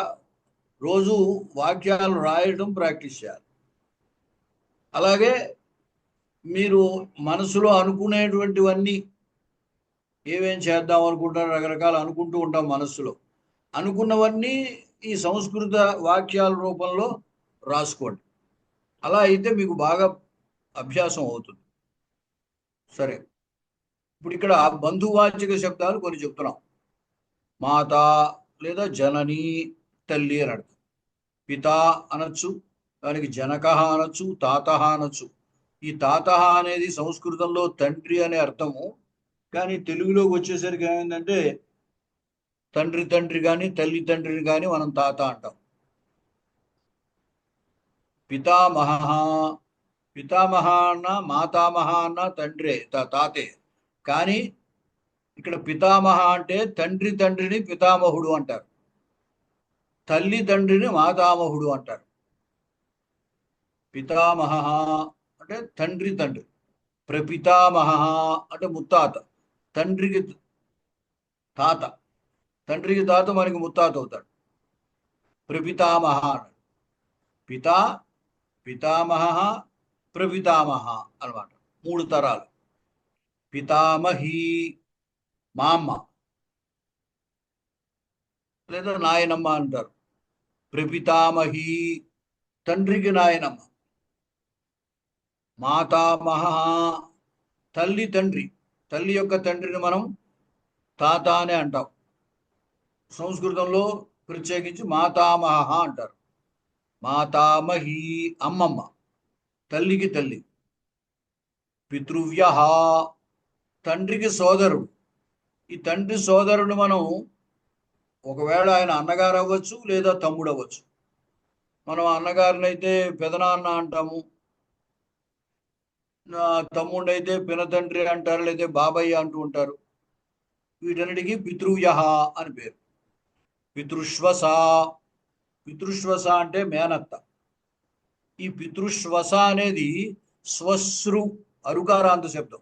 రోజు వాక్యాలు రాయడం ప్రాక్టీస్ చేయాలి. అలాగే మీరు మనసులో అనుకునేటువంటివన్నీ ఏమేం చేద్దాం అనుకుంటారు, రకరకాలు అనుకుంటూ ఉంటాం మనస్సులో. అనుకున్నవన్నీ ఈ సంస్కృత వాక్యాల రూపంలో రాసుకోండి. అలా అయితే మీకు బాగా అభ్యాసం అవుతుంది. సరే, ఇప్పుడు ఇక్కడ బంధువాచక శబ్దాలు కొన్ని చెప్తున్నాం. మాత లేదా జనని, తల్లి అని అర్థం. పిత అనొచ్చు, దానికి జనక అనొచ్చు, తాత అనొచ్చు. ఈ తాత అనేది సంస్కృతంలో తండ్రి అనే అర్థము, కానీ తెలుగులోకి వచ్చేసరికి ఏమైందంటే తండ్రి కానీ తల్లి తండ్రిని కానీ మనం తాత అంటాం. పితామహ అన్న మాతామహ అన్న తండ్రే, తాతే. కానీ ఇక్కడ పితామహ అంటే తండ్రిని పితామహుడు అంటారు, తల్లి తండ్రిని మాతామహుడు అంటారు. పితామహ అంటే తండ్రి, ప్రపితామహ అంటే ముత్తాత, తండ్రికి తాత. తండ్రికి తాత మనకి ముత్తాత అవుతాడు. ప్రపితామహ అన్నాడు. పిత, పితామహ, ప్రపితామహ అన్నమాట. 3 తరాలు. పితామహి మా అమ్మ లేదా నాయనమ్మ అంటారు. ప్రపితామహి తండ్రికి నాయనమ్మ. మాతామహ తల్లి తండ్రి, తల్లి యొక్క తండ్రిని మనం తాత అనే అంటాం. సంస్కృతంలో ప్రత్యేకించి మాతామహ అంటారు. మాతామహి అమ్మమ్మ, తల్లికి తల్లి. పితృవ్య తండ్రికి సోదరుడు. ఈ తండ్రి సోదరుడు మనం ఒకవేళ ఆయన అన్నగారు అవ్వచ్చు లేదా తమ్ముడు అవ్వచ్చు. మనం అన్నగారిని అయితే పెదనాన్న అంటాము, తమ్ముడు అయితే పినతండ్రి అంటారు, లేదా బాబయ్య అంటూ ఉంటారు. వీటన్నిటికీ పితృవ్య అని పేరు. పితృశ్వస, పితృశ్వస అంటే మేనత్త. ఈ పితృశ్వస అనేది స్వశ్రు అరుకారాంత శబ్దం.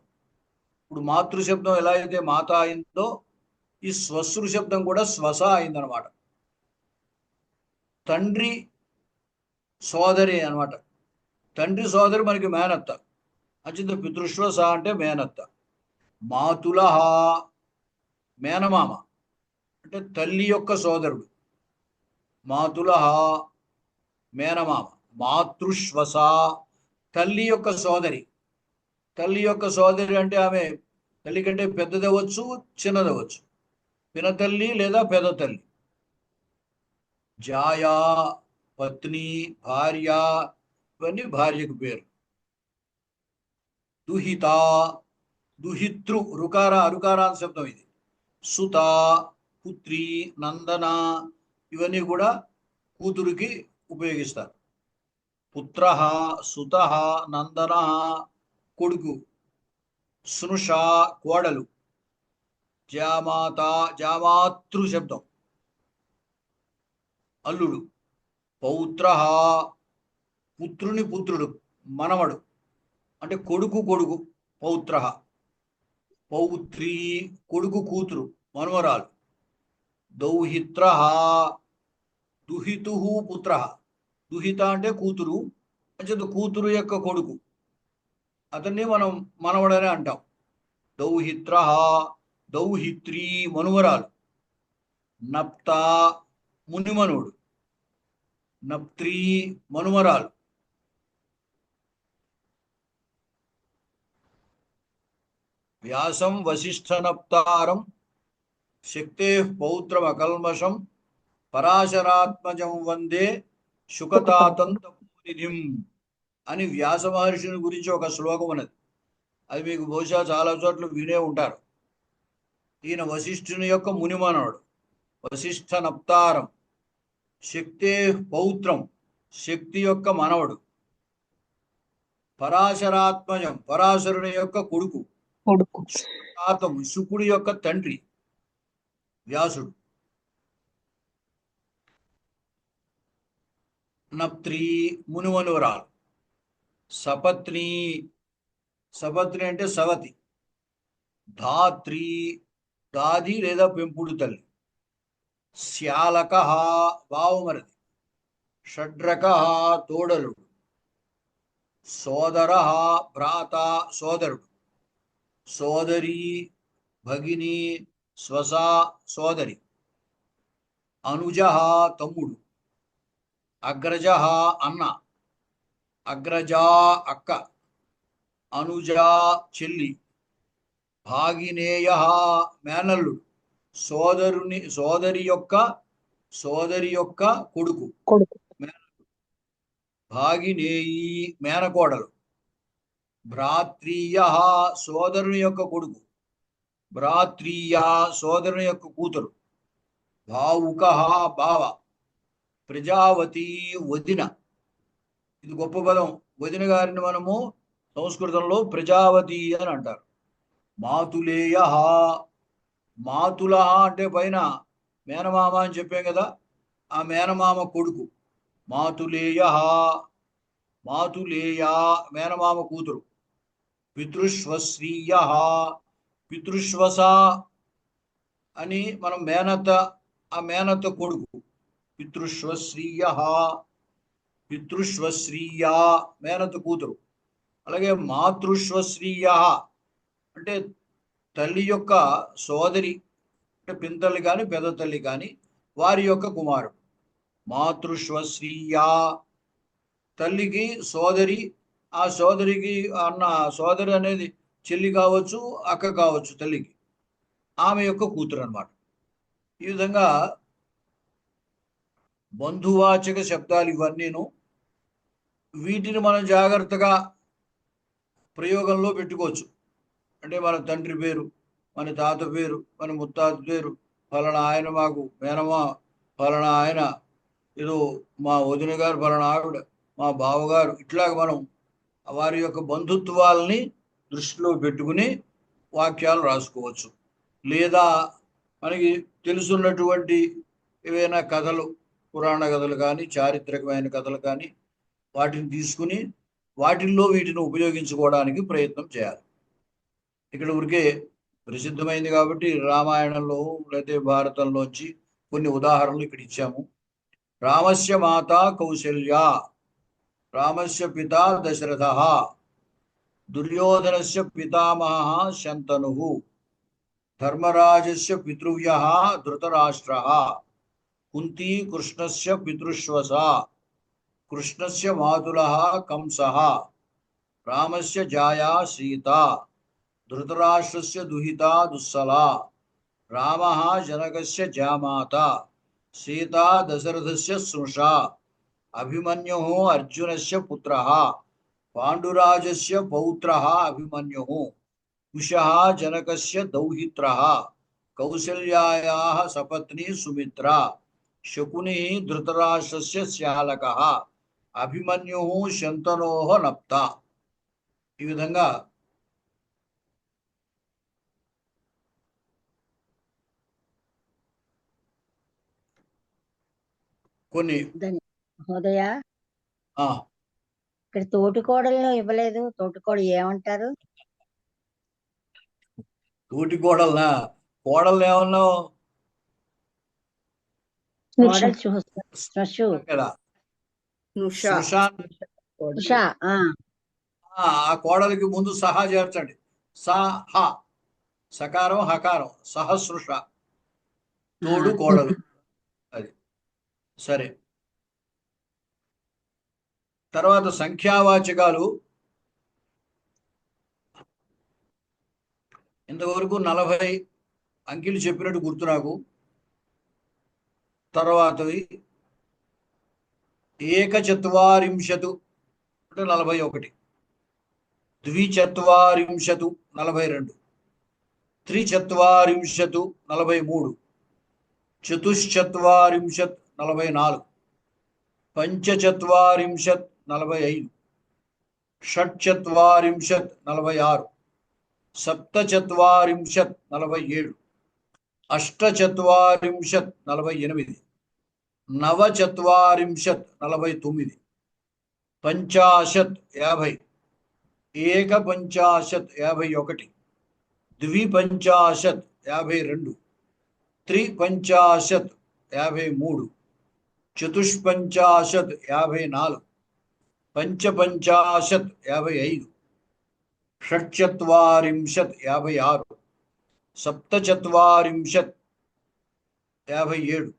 ఇప్పుడు మాతృ శబ్దం ఎలా అయితే మాత అయిందో ఈ స్వశ్రు శబ్దం కూడా శ్వస అయిందనమాట. తండ్రి సోదరి అనమాట. తండ్రి సోదరి మనకి మేనత్త. అంచేత పితృశ్వస అంటే మేనత్త. మాతుల మేనమామ అంటే తల్లి యొక్క సోదరుడు. మాతుల మేనమామ. మాతృశ్వస తల్లి యొక్క సోదరి. తల్లి యొక్క సోదరి అంటే ఆమె తల్లి కంటే పెద్దదవచ్చు, చిన్నదవచ్చు. పినతల్లి లేదా పెద్ద తల్లి. జాయా పత్ని, భార్య, ఇవన్నీ భార్యకు పేరు. దుహిత, దుహితృ అరుకారాంత శబ్దం ఇది. సుత, పుత్రి, నందన ఇవన్నీ కూడా కూతురికి ఉపయోగిస్తారు. పుత్ర, సుత, నందన కొడుకు. స్నుష కోడలు. జామాత, జామాతృ శబ్దం అల్లుడు. పౌత్ర పుత్రుని పుత్రుడు, మనవడు అంటే కొడుకు కొడుకు. పౌత్ర. పౌత్రి కొడుకు కూతురు, మనవరాలు. దౌహిత్ర దుహితు పుత్ర. దుహిత అంటే కూతురు, అంటే కూతురు యొక్క కొడుకు, అతన్ని మనం మనవడనే అంటాం. దౌహిత్ర, దౌహిత్రి మనువరాలు. నప్త మునిమనుడు. నప్త్రి మనుమరాలు. వ్యాసం వశిష్ఠ నప్తారం శక్తే పౌత్రం అకల్మషం పరాశరాత్మజం వందే శుకతాతంతనిధిం అని వ్యాస మహర్షిని గురించి ఒక శ్లోకం ఉన్నది. అది మీకు బహుశా చాలా చోట్ల వినే ఉంటారు. ఈయన వశిష్ఠుని యొక్క మునిమనుడు. వశిష్ఠ నప్తారం శక్తే పౌత్రం శక్తి యొక్క మనవడు. పరాశరాత్మజం పరాశరుని యొక్క కొడుకు. తాతం శుకుడి యొక్క తండ్రి వ్యాసుడు. నప్త్రి మునిమనువరాలు. సపత్ని, సపత్ని అంటే సవతి. ధాత్రి దాది లేదా పెంపుడు తల్లి. శ్యాలక బావమరది. షడ్రక తోడలుడు. సోదర భ్రాత సోదరుడు. సోదరి భగిని స్వస సోదరి. అనుజ తమ్ముడు. అగ్రజ అన్న. అగ్రజా అక్క. అనుజ చెల్లి. భాగినేయ మేనల్లుడు. సోదరి యొక్క కొడుకు. భాగినేయి మేనకోడలు. భ్రాత్రీయ సోదరుని యొక్క కొడుకు. భ్రాత్రీయ సోదరుని యొక్క కూతురు. భావుక బావ. ప్రజావతి వదిన. ఇది గొప్ప పదం. వదిన గారిని మనము సంస్కృతంలో ప్రజావతి అని అంటారు. మాతులేయ. మాతుల అంటే పైన మేనమామ అని చెప్పాం కదా, ఆ మేనమామ కొడుకు. మాతులేయ. మాతులేయ మేనమామ కూతురు. పితృశ్వశ్రీయ. పితృశ్వస అని మనం మేనత్త ఆ మేనత్త కొడుకు. పితృశ్వశ్రీయ, పితృశ్వశ్రీయా మేనత్త కూతురు. అలాగే మాతృశ్వశ్రీయ అంటే తల్లి యొక్క సోదరి, అంటే పింతల్లి కానీ పెద్ద తల్లి కానీ వారి యొక్క కుమారుడు. మాతృశ్వశ్రీయా తల్లికి సోదరి, ఆ సోదరికి అన్న సోదరి అనేది చెల్లి కావచ్చు, అక్క కావచ్చు తల్లికి, ఆమె యొక్క కూతురు అన్నమాట. ఈ విధంగా బంధువాచక శబ్దాలు ఇవన్నీను. వీటిని మనం జాగ్రత్తగా ప్రయోగంలో పెట్టుకోవచ్చు. అంటే మన తండ్రి పేరు, మన తాత పేరు, మన ముత్తాత పేరు, ఫలానా ఆయన మాకు మేనమా, ఫలానా ఆయన ఏదో మా వదిన గారు, ఫలానా ఆవిడ మా బావగారు, ఇట్లాగ మనం వారి యొక్క బంధుత్వాలని దృష్టిలో పెట్టుకుని వాక్యాలు రాసుకోవచ్చు. లేదా మనకి తెలుసున్నటువంటి ఏవైనా కథలు, పురాణ కథలు కానీ చారిత్రకమైన కథలు కానీ వాటిని తీసుకుని వాటిల్లో వీటిని ఉపయోగించుకోవడానికి ప్రయత్నం చేయాలి. ఇక్కడ ఊరికే ప్రసిద్ధమైంది కాబట్టి రామాయణంలో లేకపోతే భారతంలోంచి కొన్ని ఉదాహరణలు ఇక్కడ ఇచ్చాము. రామస్య మాత కౌశల్య, రామస్య పితా దశరథ, దుర్యోధనస్య పితామహ శంతనుః, ధర్మరాజస్య పితృవ్యః ధృతరాష్ట్రః, కుంతీ కృష్ణస్య పితృశ్వస, కృష్ణస్య మాతులః కంసః, రామస్య జాయా సీత, ధృతరాష్ట్రస్య దుహితా దుస్సలా, రామః జనకస్య జామాత, సీతా దశరథస్య స్నుషా, అభిమన్యుః అర్జునస్య పుత్రః, పాండురాజస్య పౌత్రః అభిమన్యుః, కుశः జనకస్య దౌహిత్రः, కౌసల్యాయాः సపత్ని సుమిత్రా, శకుని ధృతరాష్ట్రస్య శ్యాలకः, అభిమన్యుః శంతనోః నప్త. ఈ విధంగా కొన్ని మహోదయ ఇక్కడ తోటికోడలను ఇవ్వలేదు. తోటికోడ ఏమంటారు? తోటి కోడల్నా? కోడలు ఏమన్నావు కదా? ఆ కోడలికి ముందు సహా చేర్చండి. సహ, సకారం హకారం, సహస్రుష, తోడు కోడలు. అది సరే. తర్వాత సంఖ్యావాచకాలు ఇంతవరకు 40 అంకెలు చెప్పినట్టు గుర్తు నాకు. తర్వాతవి ఏకచత్వారింశతు అంటే 41, ద్విచత్వారింశతు 42, త్రిచత్వారింశతు 43, చతుశ్చత్వారింశత్ 44, పంచచత్వారింశత్ 45, షట్చత్వారింశత్ 46, సప్తచత్వారింశత్ 47, అష్టచత్వారింశత్ 48, నవచత్వారింశత్ 49, పంచాశత్ 50, ఏకపంచాశత్ 51, ద్విపంచాశత్ 52, త్రిపంచాశత్ 53, చతుష్పంచాశత్ 54, పంచపంచాశత్ 55, షట్చత్వారింశత్ 56, సప్తచత్వారింశత్ 57,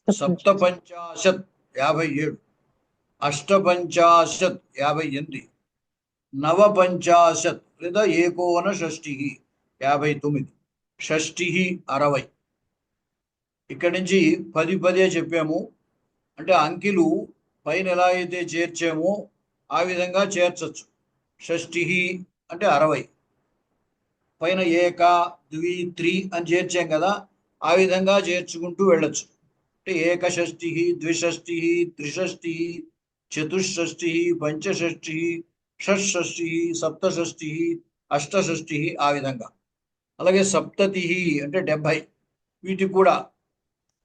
సప్తపంచాశత్ 57, అష్టపంచాశత్ 58, నవపంచాశత్ లేదా ఏకోనషష్ఠి 59, షష్ఠి 60. ఇక్కడి నుంచి 10 చెప్పాము. అంటే అంకెలు పైన ఎలా అయితే చేర్చామో ఆ విధంగా చేర్చచ్చు. షష్ఠి అంటే 60, పైన ఏక ద్వి త్రి అని చేర్చాం కదా, ఆ విధంగా చేర్చుకుంటూ వెళ్ళచ్చు. అంటే ఏకషష్ఠి, ద్విషష్ఠి, త్రిషష్ఠి, చతుషష్ఠి, పంచషష్ఠి, షష్ఠి, సప్తషష్ఠి, అష్టషష్ఠి, ఆ విధంగా. అలాగే సప్తతి అంటే 70, వీటికి కూడా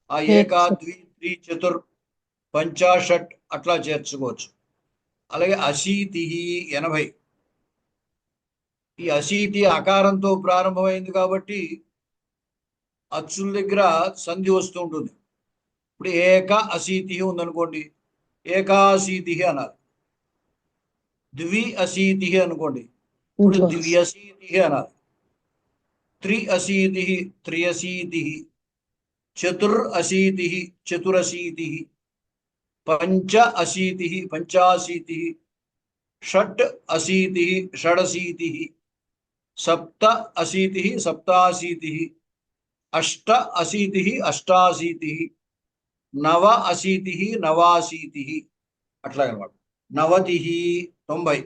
ఆ ఏక ద్వి త్రి చతుర్ పంచాషట్ అట్లా చేర్చుకోవచ్చు. అలాగే అశీతి 80, ఈ అశీతి అకారంతో ప్రారంభమైంది కాబట్టి అచ్చుల దగ్గర సంధి వస్తూ ఉంటుంది. ఇప్పుడు ఏక అశీతి ఉందనుకోండి, ఏకాశీతి అనాలి. ద్వి అశీతి అనుకోండి, ఇప్పుడు ద్వ్యశీతి అనాలి. త్రి అశీతి త్రియశీతి, చతుర్ అశీతి చతురశీతి, పంచ అశీతి పంచాశీతి, షట్ అశీతి షడశీతి, సప్త అశీతి సప్తాశీతి, అష్ట అశీతి అష్టాశీతి, నవ అశీతి నవాశీతి, అట్లాగనమాట. నవతి 90,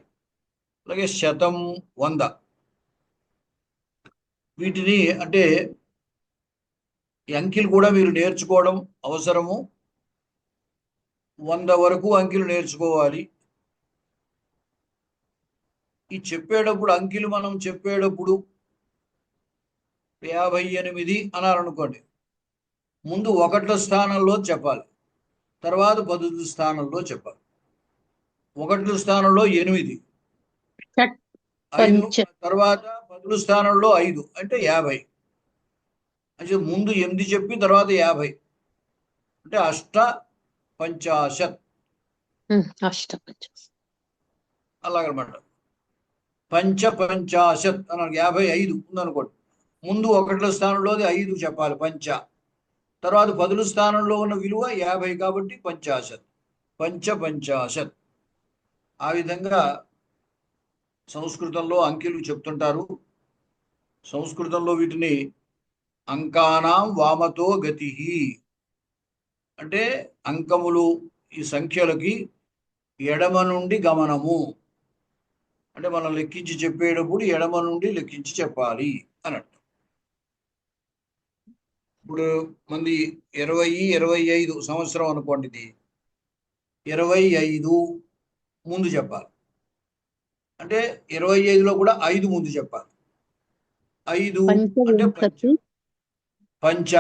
అలాగే శతం 100. వీటిని అంటే ఈ అంకెలు కూడా మీరు నేర్చుకోవడం అవసరము. 100 వరకు అంకెలు నేర్చుకోవాలి. ఈ చెప్పేటప్పుడు అంకెలు మనం చెప్పేటప్పుడు 58 అనాలనుకోండి, ముందు 1వ స్థానంలో చెప్పాలి, తర్వాత 10వ స్థానంలో చెప్పాలి. 1వ స్థానంలో 8, 5 తర్వాత 10వ స్థానంలో 5 అంటే 50. అంటే ముందు 8 చెప్పి తర్వాత 50 అంటే అష్టపంచాశత్. అలాగనమాట. పంచపంచాశత్ అన్నాడు. 55 ఉందనుకోండి, ముందు 1వ స్థానంలోది 5 చెప్పాలి పంచ, తర్వాత 10వ స్థానంలో ఉన్న విలువ 50 కాబట్టి పంచాశత్, పంచపంచాశత్. ఆ విధంగా సంస్కృతంలో అంకెలు చెప్తుంటారు. సంస్కృతంలో వీటిని అంకానాం వామతో గతి అంటే అంకములు, ఈ సంఖ్యలకి ఎడమ నుండి గమనము అంటే మనం లెక్కించి చెప్పేటప్పుడు ఎడమ నుండి లెక్కించి చెప్పాలి అన్నట్టు. ఇప్పుడు మంది 25 సంవత్సరం అనుకోండి, ఇది 25 ముందు చెప్పాలి. అంటే 25లో కూడా 5 ముందు చెప్పాలి. 5 అంటే పంచ,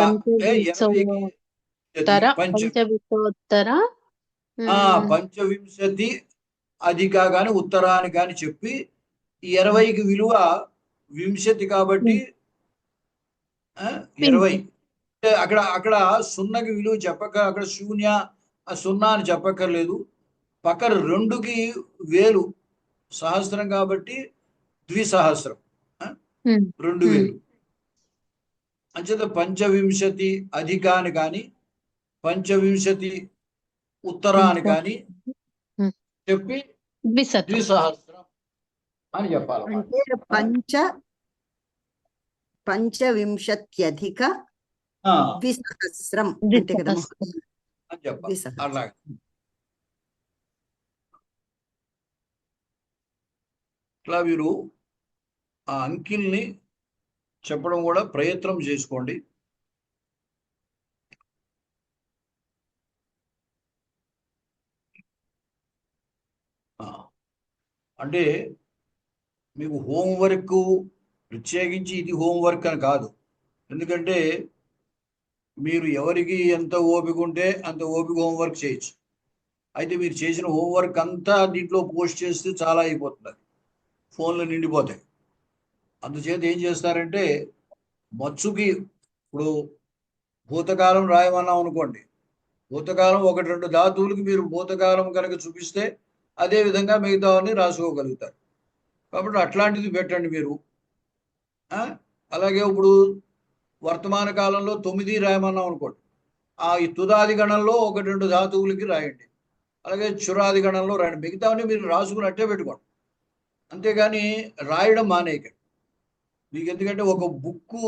పంచవింశతి అధిక గాని ఉత్తరాని కాని చెప్పి, ఈ 20కి విలువ వింశతి కాబట్టి 20. అక్కడ అక్కడ 0కి విలువ చెప్పక, అక్కడ శూన్య 0 అని చెప్పక్కర్లేదు. పక్కన 2కి 1000 సహస్రం కాబట్టి ద్విసహస్రం 2000. అంచేత పంచవింశతి అధికాని కానీ పంచవింశతి ఉత్తరాని కానీ చెప్పి ద్విసహస్రం అని చెప్పాలి. అంటే పంచవింశత్యధిక ద్విసహస్రం అంటే కదా అని చెప్పాలి. అలాగే ఇట్లా మీరు ఆ అంకిల్ని చెప్పడం కూడా ప్రయత్నం చేసుకోండి. అంటే మీకు హోంవర్క్ ప్రత్యేకించి ఇది హోంవర్క్ అని కాదు. ఎందుకంటే మీరు ఎవరికి ఎంత ఓపిక ఉంటే అంత ఓపిక హోంవర్క్ చేయొచ్చు. అయితే మీరు చేసిన హోంవర్క్ అంతా దీంట్లో పోస్ట్ చేస్తే చాలా అయిపోతుంది, ఫోన్లు నిండిపోతాయి. అందుచేత ఏం చేస్తారంటే మచ్చుకి ఇప్పుడు భూతకాలం రాయమన్నాం అనుకోండి, భూతకాలం 1-2 ధాతువులకి మీరు భూతకాలం కనుక చూపిస్తే అదే విధంగా మిగతావన్నీ రాసుకోగలుగుతారు. కాబట్టి అట్లాంటిది పెట్టండి మీరు. అలాగే ఇప్పుడు వర్తమాన కాలంలో 9 రాయమన్నాం అనుకోండి, ఆ ఈ తుదాది గణంలో 1-2 ధాతువులకి రాయండి. అలాగే చురాది గణంలో రాయండి. మిగతావన్నీ మీరు రాసుకున్నట్టే పెట్టుకోండి, అంతేగాని రాయడం మానేయకండి. మీకు ఎందుకంటే ఒక బుక్కు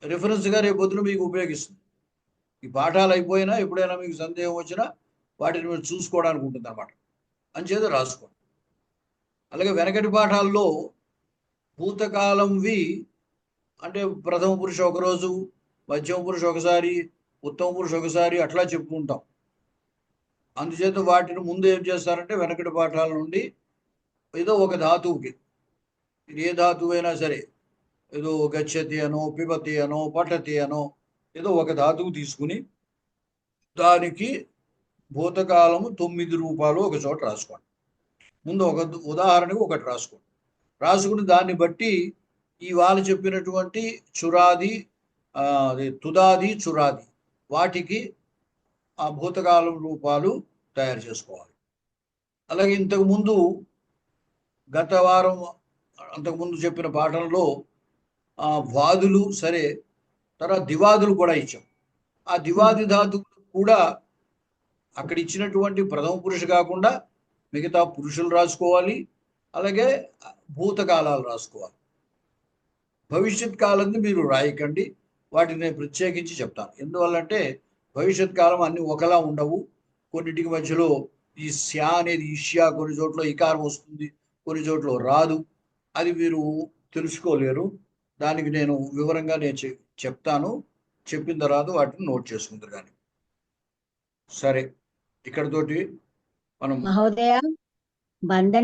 రిఫరెన్స్గా రేపు పొద్దున మీకు ఉపయోగిస్తుంది. ఈ పాఠాలు అయిపోయినా ఎప్పుడైనా మీకు సందేహం వచ్చినా వాటిని మీరు చూసుకోవడానికి ఉంటుంది అన్నమాట. అంచేత రాసుకోండి. అలాగే వెనకటి పాఠాల్లో భూతకాలంవి అంటే ప్రథమ పురుష ఒకరోజు, మధ్యమ పురుష ఒకసారి, ఉత్తమ పురుష ఒకసారి అట్లా చెప్పుకుంటాం. అందుచేత వాటిని ముందు ఏం చేస్తారంటే వెనకటి పాఠాల నుండి ఏదో ఒక ధాతువుకి, ఏ ధాతువు అయినా సరే, ఏదో గచ్చతి అనో పిబతి అనో పఠతి అనో ఏదో ఒక ధాతువు తీసుకుని దానికి భూతకాలము 9 రూపాలు ఒక చోట రాసుకోండి. ముందు ఒక ఉదాహరణకు ఒకటి రాసుకోండి. రాసుకుని దాన్ని బట్టి ఇవాళ చెప్పినటువంటి చురాది తుదాది చురాది వాటికి ఆ భూతకాలం రూపాలు తయారు చేసుకోవాలి. అలాగే ఇంతకుముందు గత వారం అంతకుముందు చెప్పిన పాఠంలో వాదులు సరే, తర్వాత దివాదులు కూడా ఇచ్చాం. ఆ దివాది ధాతువులు కూడా అక్కడ ఇచ్చినటువంటి ప్రథమ పురుష కాకుండా మిగతా పురుషులు రాసుకోవాలి. అలాగే భూతకాలాలు రాసుకోవాలి. భవిష్యత్ కాలాన్ని మీరు రాయకండి, వాటిని నేను ప్రత్యేకించి చెప్తాను. ఎందువల్లంటే భవిష్యత్ కాలం అన్ని ఒకలా ఉండవు. కొన్నిటికి మధ్యలో ఈ శ్యా అనేది ఇష్యా, కొన్ని చోట్ల ఇకారం వస్తుంది, కొన్ని చోట్ల రాదు. అది మీరు తెలుసుకోలేరు. దానికి నేను వివరంగా చెప్తాను. చెప్పిన తర్వాత వాటిని నోట్ చేసుకుంటారు. కానీ సరే, ఇక్కడతోటి మనం మహోదయ బంధన